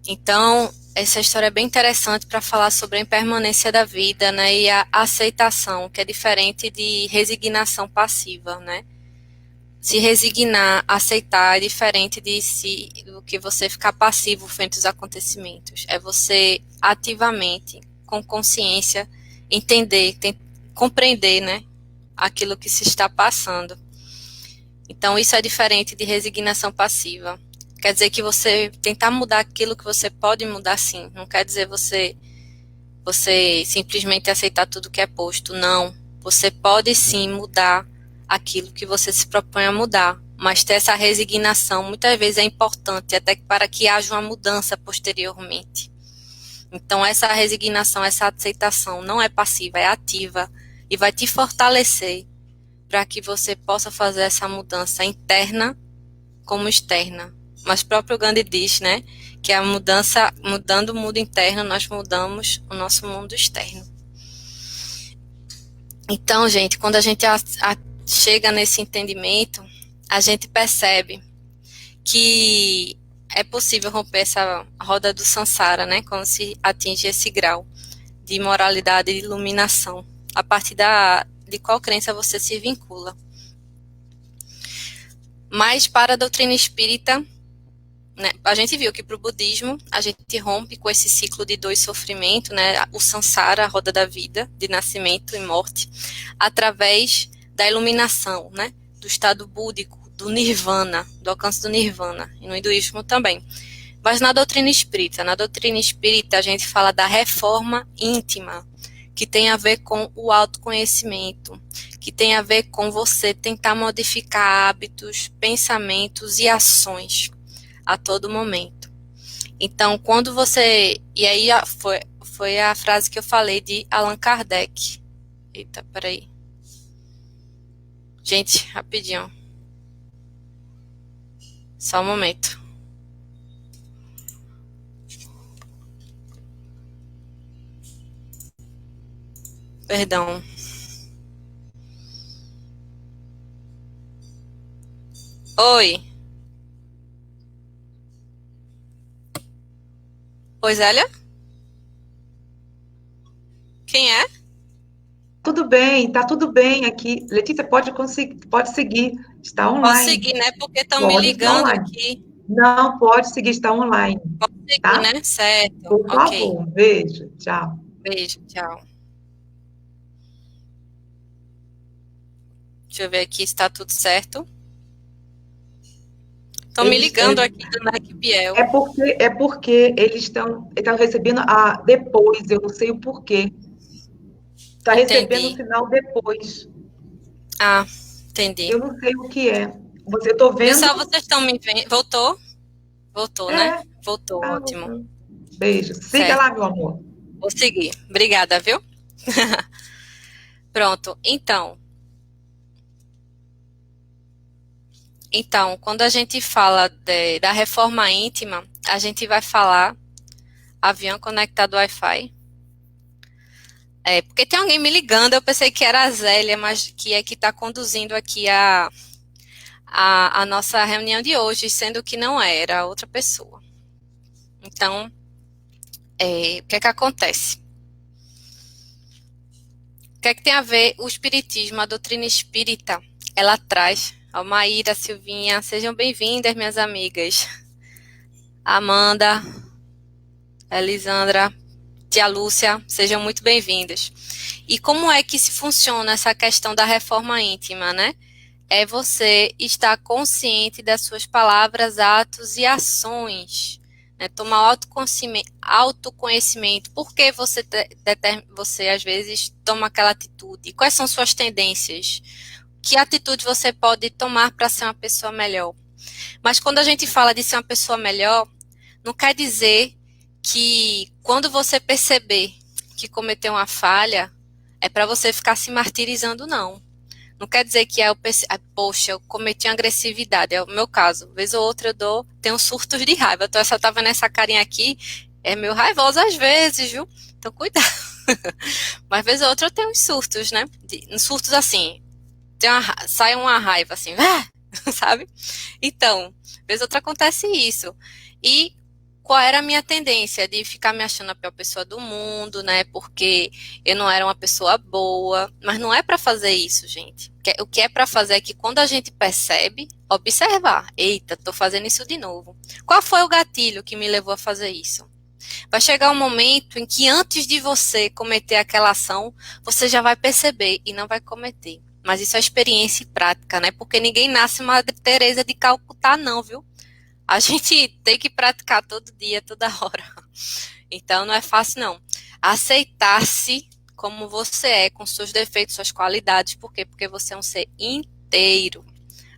Então, essa história é bem interessante para falar sobre a impermanência da vida, né, e a aceitação, que é diferente de resignação passiva, né? Se resignar, aceitar, é diferente do que você ficar passivo frente aos acontecimentos. É você ativamente, com consciência, entender, compreender, né, aquilo que se está passando. Então, isso é diferente de resignação passiva. Quer dizer que você tentar mudar aquilo que você pode mudar, sim. Não quer dizer você simplesmente aceitar tudo que é posto. Não. Você pode, sim, mudar aquilo que você se propõe a mudar, mas ter essa resignação muitas vezes é importante até para que haja uma mudança posteriormente. Então essa resignação, essa aceitação não é passiva, é ativa e vai te fortalecer para que você possa fazer essa mudança interna como externa. Mas o próprio Gandhi diz, né, que a mudança, mudando o mundo interno, nós mudamos o nosso mundo externo. Então, gente, quando a gente chega nesse entendimento, a gente percebe que é possível romper essa roda do samsara, né? Quando se atinge esse grau de moralidade e iluminação, a partir de qual crença você se vincula. Mas para a doutrina espírita, né? A gente viu que para o budismo a gente rompe com esse ciclo de dor e sofrimento, né? O samsara, a roda da vida, de nascimento e morte, através da iluminação, né? Do estado búdico, do nirvana, do alcance do nirvana, e no hinduísmo também. Mas na doutrina espírita a gente fala da reforma íntima, que tem a ver com o autoconhecimento, que tem a ver com você tentar modificar hábitos, pensamentos e ações a todo momento. Então, quando você... E aí foi a frase que eu falei de Allan Kardec. Eita, peraí. Gente, rapidinho. Só um momento. Perdão. Oi. Oi, Zélia? Quem é?
Tá tudo bem aqui. Letícia, pode seguir, está
Posso
online.
seguir, né? Porque estão me
Pode estar
ligando
online.
aqui.
Não, pode seguir, está online,
Posso seguir,
tá?
né? Certo.
Por
Ok.
favor, um beijo, tchau.
Beijo, tchau. Deixa eu ver aqui se está tudo certo. Estão me ligando aqui do NEC Biel.
É porque eles estão recebendo depois, eu não sei o porquê. Está recebendo o sinal depois.
Ah, entendi.
Eu não sei o que é. Eu estou vendo.
Pessoal, vocês estão me vendo? Voltou? Voltou, né? Voltou, ótimo.
Voltando. Beijo. Siga lá, meu amor.
Vou seguir. Obrigada, viu? Pronto. Então, quando a gente fala da reforma íntima, a gente vai falar avião conectado Wi-Fi. Porque tem alguém me ligando, eu pensei que era a Zélia, mas que é que está conduzindo aqui a nossa reunião de hoje, sendo que não era outra pessoa. Então, o que é que acontece? O que é que tem a ver o espiritismo, a doutrina espírita? Ela traz... Maíra, Silvinha, sejam bem-vindas, minhas amigas. Amanda, Elisandra, tia Lúcia, sejam muito bem-vindas. E como é que se funciona essa questão da reforma íntima, né? É você estar consciente das suas palavras, atos e ações. Né? Tomar autoconhecimento. Por que você, às vezes, toma aquela atitude? Quais são suas tendências? Que atitude você pode tomar para ser uma pessoa melhor? Mas quando a gente fala de ser uma pessoa melhor, não quer dizer que quando você perceber que cometeu uma falha, é para você ficar se martirizando, não. Não quer dizer que poxa, eu cometi uma agressividade, é o meu caso. Vez ou outra eu tenho surtos de raiva. Então, essa tava nessa carinha aqui, é meio raivosa às vezes, viu? Então, cuidado. Mas vez ou outra eu tenho uns surtos, né? Surtos assim, sai uma raiva assim, sabe? Então, vez ou outra acontece isso. E qual era a minha tendência? De ficar me achando a pior pessoa do mundo, né? Porque eu não era uma pessoa boa. Mas não é para fazer isso, gente. O que é para fazer é que quando a gente percebe, observar. Eita, tô fazendo isso de novo. Qual foi o gatilho que me levou a fazer isso? Vai chegar um momento em que antes de você cometer aquela ação, você já vai perceber e não vai cometer. Mas isso é experiência e prática, né? Porque ninguém nasce Madre Teresa de Calcutá, não, viu? A gente tem que praticar todo dia, toda hora. Então, não é fácil, não. Aceitar-se como você é, com seus defeitos, suas qualidades. Por quê? Porque você é um ser inteiro.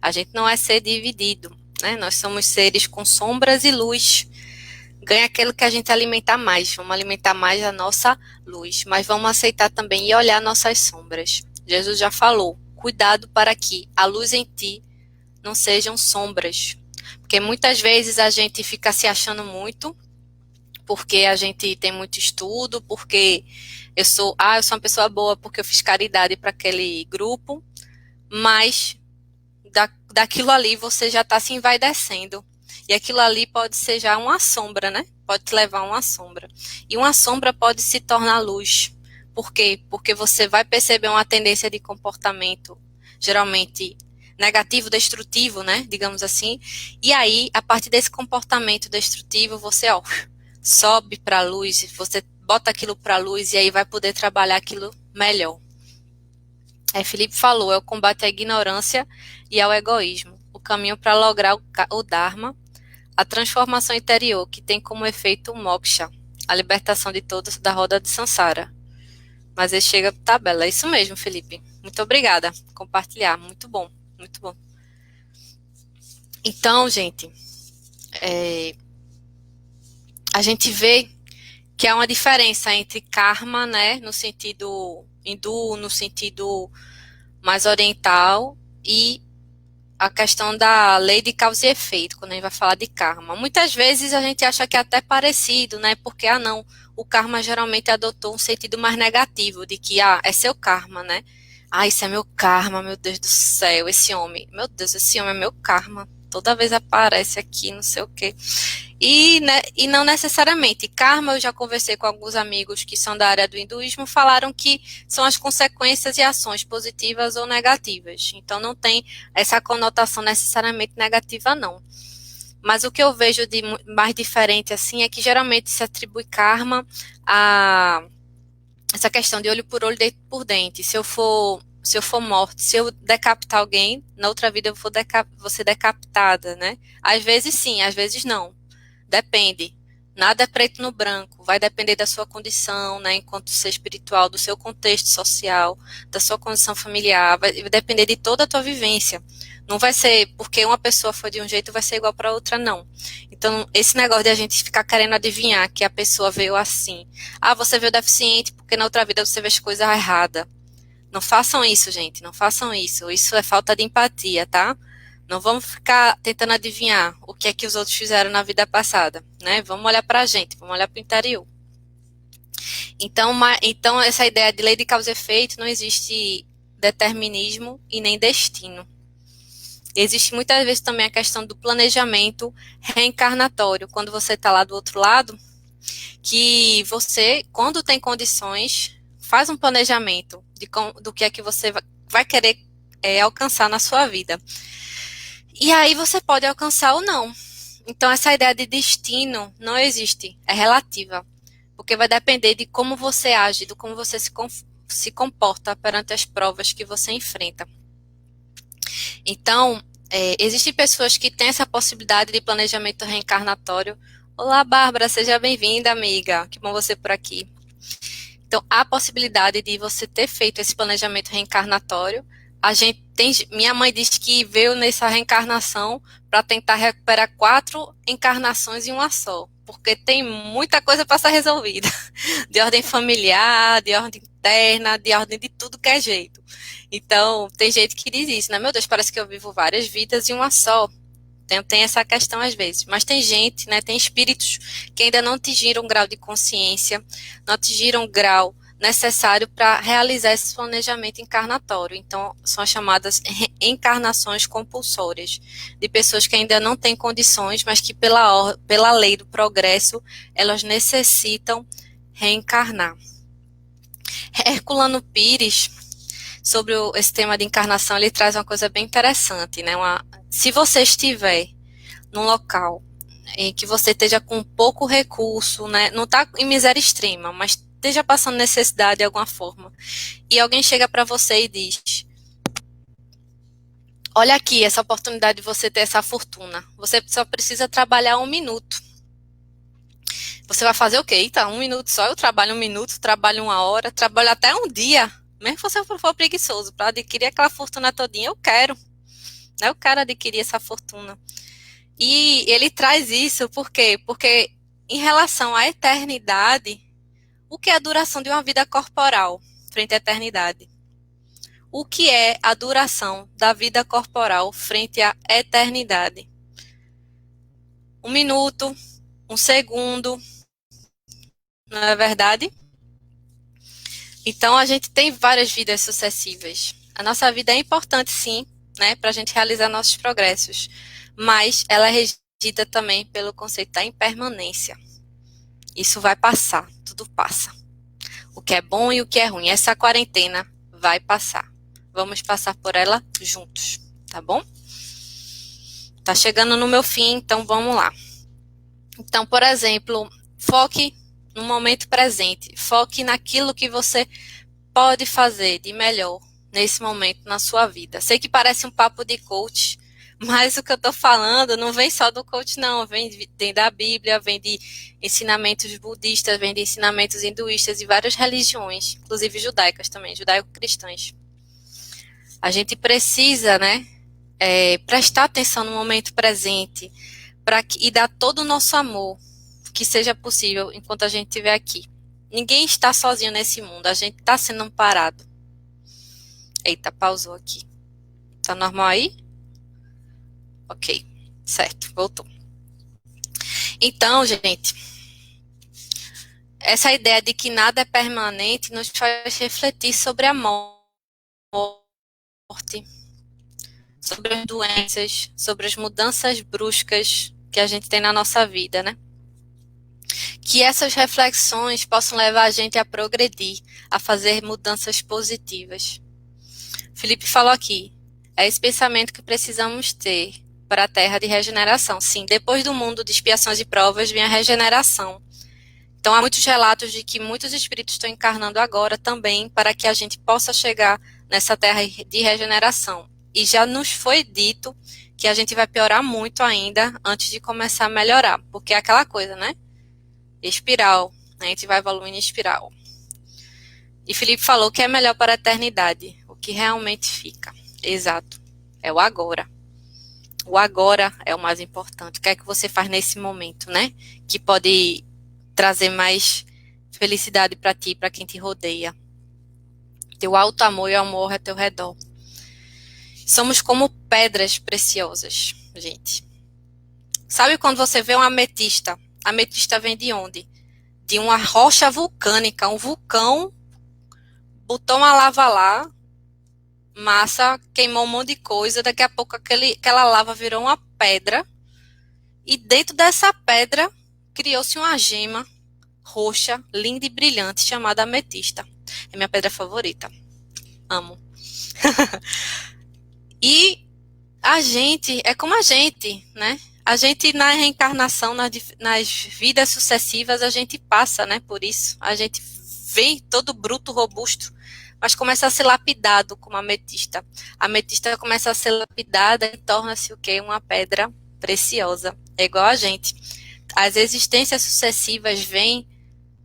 A gente não é ser dividido, né? Nós somos seres com sombras e luz. Ganha aquilo que a gente alimentar mais. Vamos alimentar mais a nossa luz. Mas vamos aceitar também e olhar nossas sombras. Jesus já falou, cuidado para que a luz em ti não sejam sombras. Porque muitas vezes a gente fica se achando muito, porque a gente tem muito estudo, porque eu sou uma pessoa boa porque eu fiz caridade para aquele grupo, mas daquilo ali você já está se envaidecendo. E aquilo ali pode ser já uma sombra, né? Pode te levar a uma sombra. E uma sombra pode se tornar luz. Por quê? Porque você vai perceber uma tendência de comportamento, geralmente negativo, destrutivo, né, digamos assim, e aí, a partir desse comportamento destrutivo, você, ó, sobe para a luz, você bota aquilo para a luz e aí vai poder trabalhar aquilo melhor. Felipe falou, é o combate à ignorância e ao egoísmo, o caminho para lograr o Dharma, a transformação interior, que tem como efeito o moksha, a libertação de todos da roda de Sansara. Mas ele chega à tabela, é isso mesmo, Felipe. Muito obrigada por compartilhar, muito bom, muito bom. Então, gente, a gente vê que há uma diferença entre karma, né, no sentido hindu, no sentido mais oriental, e a questão da lei de causa e efeito, quando a gente vai falar de karma. Muitas vezes a gente acha que é até parecido, né, porque, não, o karma geralmente adotou um sentido mais negativo, de que, é seu karma, né, isso é meu karma, meu Deus do céu, esse homem é meu karma, toda vez aparece aqui, não sei o quê. E não necessariamente. Karma, eu já conversei com alguns amigos que são da área do hinduísmo, falaram que são as consequências e ações positivas ou negativas. Então, não tem essa conotação necessariamente negativa, não. Mas o que eu vejo de mais diferente, assim, é que geralmente se atribui karma a essa questão de olho por olho, dente por dente. Se eu for morta, se eu decapitar alguém, na outra vida eu vou ser decapitada, né? Às vezes sim, às vezes não. Depende. Nada é preto no branco. Vai depender da sua condição, né, enquanto ser espiritual, do seu contexto social, da sua condição familiar. Vai depender de toda a tua vivência. Não vai ser porque uma pessoa foi de um jeito, vai ser igual para outra, não. Então, esse negócio de a gente ficar querendo adivinhar que a pessoa veio assim. Você veio deficiente porque na outra vida você vê as coisas erradas. Não façam isso, gente. Não façam isso. Isso é falta de empatia, tá? Não vamos ficar tentando adivinhar o que é que os outros fizeram na vida passada, né? Vamos olhar para a gente, vamos olhar para o interior. Então, essa ideia de lei de causa e efeito, não existe determinismo e nem destino. Existe muitas vezes também a questão do planejamento reencarnatório, quando você está lá do outro lado, que você, quando tem condições, faz um planejamento do que é que você vai querer alcançar na sua vida. E aí você pode alcançar ou não. Então, essa ideia de destino não existe, é relativa, porque vai depender de como você age, de como você se comporta perante as provas que você enfrenta. Então, existem pessoas que têm essa possibilidade de planejamento reencarnatório. Olá, Bárbara, seja bem-vinda, amiga. Que bom você por aqui. Então, há a possibilidade de você ter feito esse planejamento reencarnatório. Minha mãe disse que veio nessa reencarnação para tentar recuperar 4 encarnações em uma só, porque tem muita coisa para ser resolvida, de ordem familiar, de ordem interna, de ordem de tudo que é jeito. Então, tem gente que diz isso, né? Meu Deus, parece que eu vivo várias vidas em uma só. Tem essa questão às vezes. Mas tem gente, né? Tem espíritos que ainda não atingiram um grau de consciência, não atingiram um grau necessário para realizar esse planejamento encarnatório. Então, são as chamadas encarnações compulsórias, de pessoas que ainda não têm condições, mas que pela lei do progresso, elas necessitam reencarnar. Herculano Pires, sobre esse tema de encarnação, ele traz uma coisa bem interessante, né? Se você estiver num local em que você esteja com pouco recurso, né? Não está em miséria extrema, mas esteja passando necessidade de alguma forma, e alguém chega para você e diz: olha aqui, essa oportunidade de você ter essa fortuna, você só precisa trabalhar 1 minuto. Você vai fazer o quê? Então, 1 minuto só, eu trabalho 1 minuto, trabalho 1 hora, trabalho até 1 dia, mesmo que você for preguiçoso, para adquirir aquela fortuna todinha, eu quero adquirir essa fortuna. E ele traz isso, por quê? Porque em relação à eternidade, o que é a duração de uma vida corporal frente à eternidade? O que é a duração da vida corporal frente à eternidade? 1 minuto, 1 segundo, não é verdade? Então, a gente tem várias vidas sucessivas. A nossa vida é importante, sim, né, para a gente realizar nossos progressos, mas ela é regida também pelo conceito da impermanência. Isso vai passar, tudo passa. O que é bom e o que é ruim. Essa quarentena vai passar. Vamos passar por ela juntos, tá bom? Tá chegando no meu fim, então vamos lá. Então, por exemplo, foque no momento presente, foque naquilo que você pode fazer de melhor nesse momento na sua vida. Sei que parece um papo de coach, mas o que eu estou falando não vem só do coach, não. Vem da Bíblia, vem de ensinamentos budistas, vem de ensinamentos hinduístas e várias religiões, inclusive judaicas também, judaico-cristãs. A gente precisa, né, prestar atenção no momento presente e dar todo o nosso amor que seja possível enquanto a gente estiver aqui. Ninguém está sozinho nesse mundo, a gente está sendo amparado. Eita, pausou aqui. Tá normal aí? Ok, certo, voltou. Então, gente, essa ideia de que nada é permanente nos faz refletir sobre a morte, sobre as doenças, sobre as mudanças bruscas que a gente tem na nossa vida, né? Que essas reflexões possam levar a gente a progredir, a fazer mudanças positivas. Felipe falou aqui, é esse pensamento que precisamos ter para a terra de regeneração. Sim, depois do mundo de expiações e provas vem a regeneração. Então, há muitos relatos de que muitos espíritos estão encarnando agora também para que a gente possa chegar nessa terra de regeneração. E já nos foi dito que a gente vai piorar muito ainda antes de começar a melhorar, porque é aquela coisa, né? Espiral, né? A gente vai evoluindo em espiral. E Felipe falou que é melhor para a eternidade, o que realmente fica. Exato, é o agora. O agora é o mais importante. O que é que você faz nesse momento, né? Que pode trazer mais felicidade para ti, para quem te rodeia. Teu alto amor e amor ao teu redor. Somos como pedras preciosas, gente. Sabe quando você vê uma ametista? A ametista vem de onde? De uma rocha vulcânica. Um vulcão botou uma lava lá, massa, queimou um monte de coisa, daqui a pouco aquela lava virou uma pedra, e dentro dessa pedra criou-se uma gema roxa, linda e brilhante, chamada ametista. É minha pedra favorita. Amo. E a gente, é como a gente, né? A gente, na reencarnação, nas vidas sucessivas, a gente passa, né, por isso. A gente vem todo bruto, robusto, mas começa a ser lapidado como ametista. A ametista começa a ser lapidada e torna-se o quê? Uma pedra preciosa. É igual a gente. As existências sucessivas vêm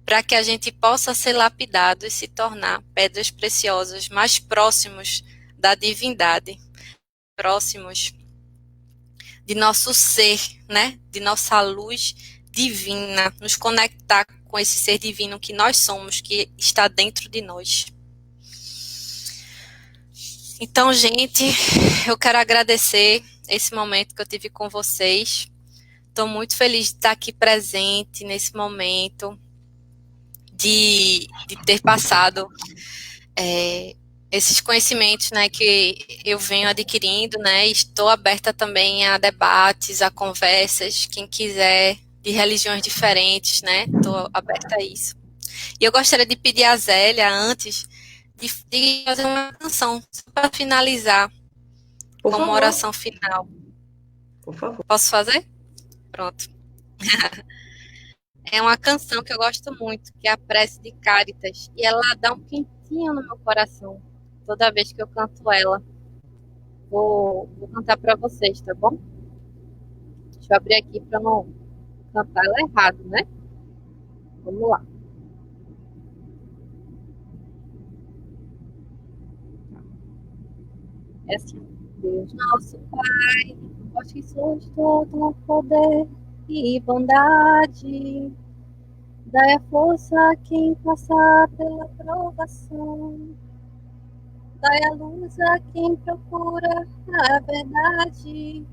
para que a gente possa ser lapidado e se tornar pedras preciosas, mais próximos da divindade, próximos de nosso ser, né? De nossa luz divina, nos conectar com esse ser divino que nós somos, que está dentro de nós. Então, gente, eu quero agradecer esse momento que eu tive com vocês. Estou muito feliz de estar aqui presente nesse momento, de ter passado esses conhecimentos, né, que eu venho adquirindo, né, estou aberta também a debates, a conversas, quem quiser, de religiões diferentes, né, estou aberta a isso. E eu gostaria de pedir a Zélia, antes, de fazer uma canção, para finalizar,
Por
como
favor.
oração final.
Por favor.
Posso fazer? Pronto. É uma canção que eu gosto muito, que é a Prece de Cáritas, e ela dá um quentinho no meu coração, toda vez que eu canto ela. Vou cantar para vocês, tá bom? Deixa eu abrir aqui para não cantar ela errado, né? Vamos lá. É assim. Deus nosso Pai, vós que sois todo poder e bondade, dai a força a quem passar pela provação, dai a luz a quem procura a verdade,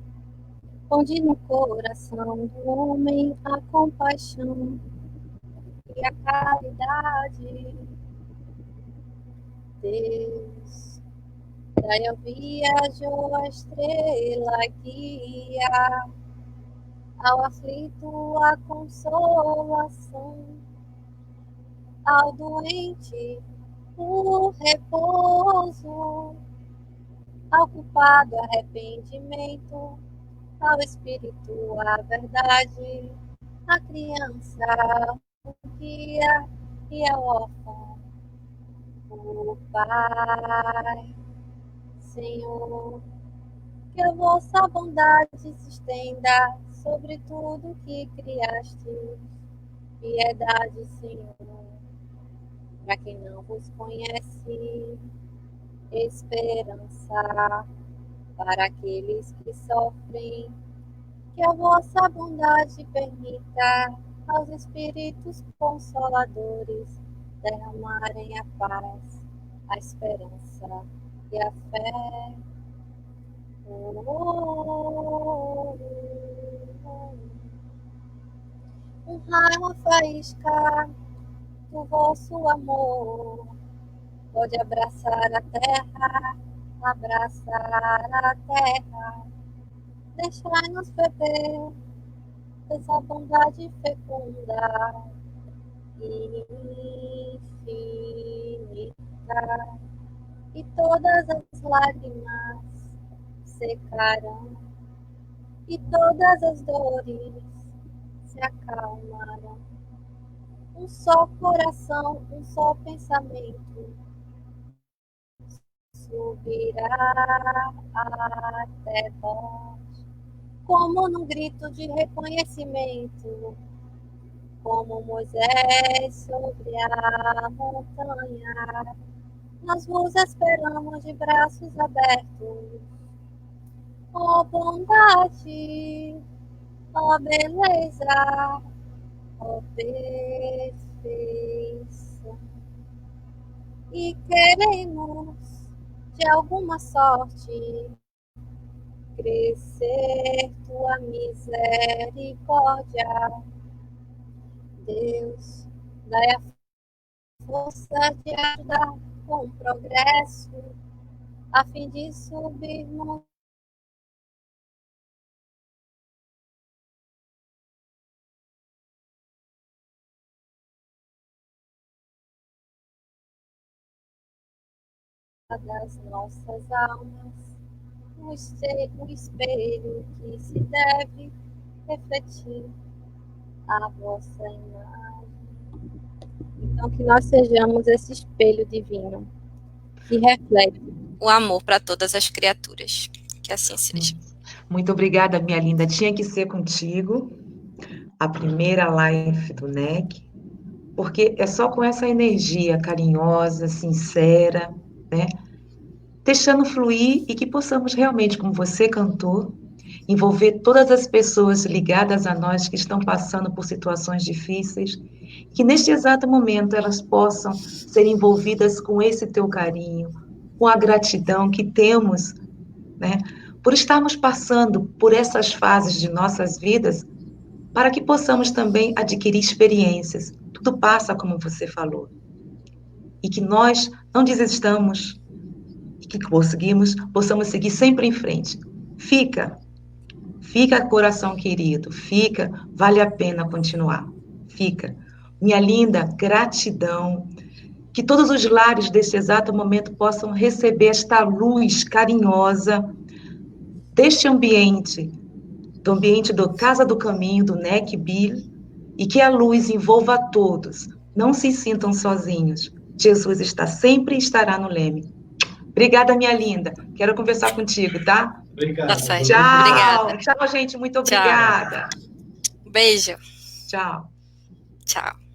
onde no coração do homem a compaixão e a caridade. Deus, dai ao viajor a estrela guia, ao aflito a consolação, ao doente o repouso,
ao culpado arrependimento, ao espírito a verdade, à criança o guia e ao órfão o Pai. Senhor, que a vossa bondade se estenda sobre tudo que criaste. Piedade, Senhor, para quem não vos conhece. Esperança para aqueles que sofrem. Que a vossa bondade permita aos espíritos consoladores derramarem a paz, a esperança e a fé. Um raio, uma faísca do vosso amor pode abraçar a terra, deixai-nos beber dessa bondade fecunda e infinita, e todas as lágrimas secarão, e todas as dores se acalmarão. Um só coração, um só pensamento subirá até vós, como num grito de reconhecimento, como Moisés sobre a montanha. Nós vos esperamos de braços abertos. Ó bondade, ó beleza, ó perfeição. E queremos, de alguma sorte, crescer tua misericórdia. Deus, dai a força de ajudar com o progresso, a fim de subirmos das nossas almas, um espelho que se deve refletir a vossa imagem. Então, que nós sejamos esse espelho divino que reflete
o amor para todas as criaturas. Que assim seja.
Muito obrigada, minha linda. Tinha que ser contigo, a primeira live do NEC, porque é só com essa energia carinhosa, sincera, né? Deixando fluir e que possamos realmente, como você cantou, envolver todas as pessoas ligadas a nós que estão passando por situações difíceis, que neste exato momento elas possam ser envolvidas com esse teu carinho, com a gratidão que temos, né, por estarmos passando por essas fases de nossas vidas, para que possamos também adquirir experiências. Tudo passa, como você falou. E que nós não desistamos, e que possamos seguir sempre em frente. Fica, coração querido, fica, vale a pena continuar. Fica. Minha linda, gratidão. Que todos os lares deste exato momento possam receber esta luz carinhosa deste ambiente, do ambiente do Casa do Caminho, do NEC Bill, e que a luz envolva a todos. Não se sintam sozinhos. Jesus está sempre e estará no leme. Obrigada, minha linda. Quero conversar contigo, tá?
Obrigado.
Tá certo.
Tchau.
Obrigada.
Tchau, gente. Muito obrigada.
Beijo.
Tchau.
Tchau.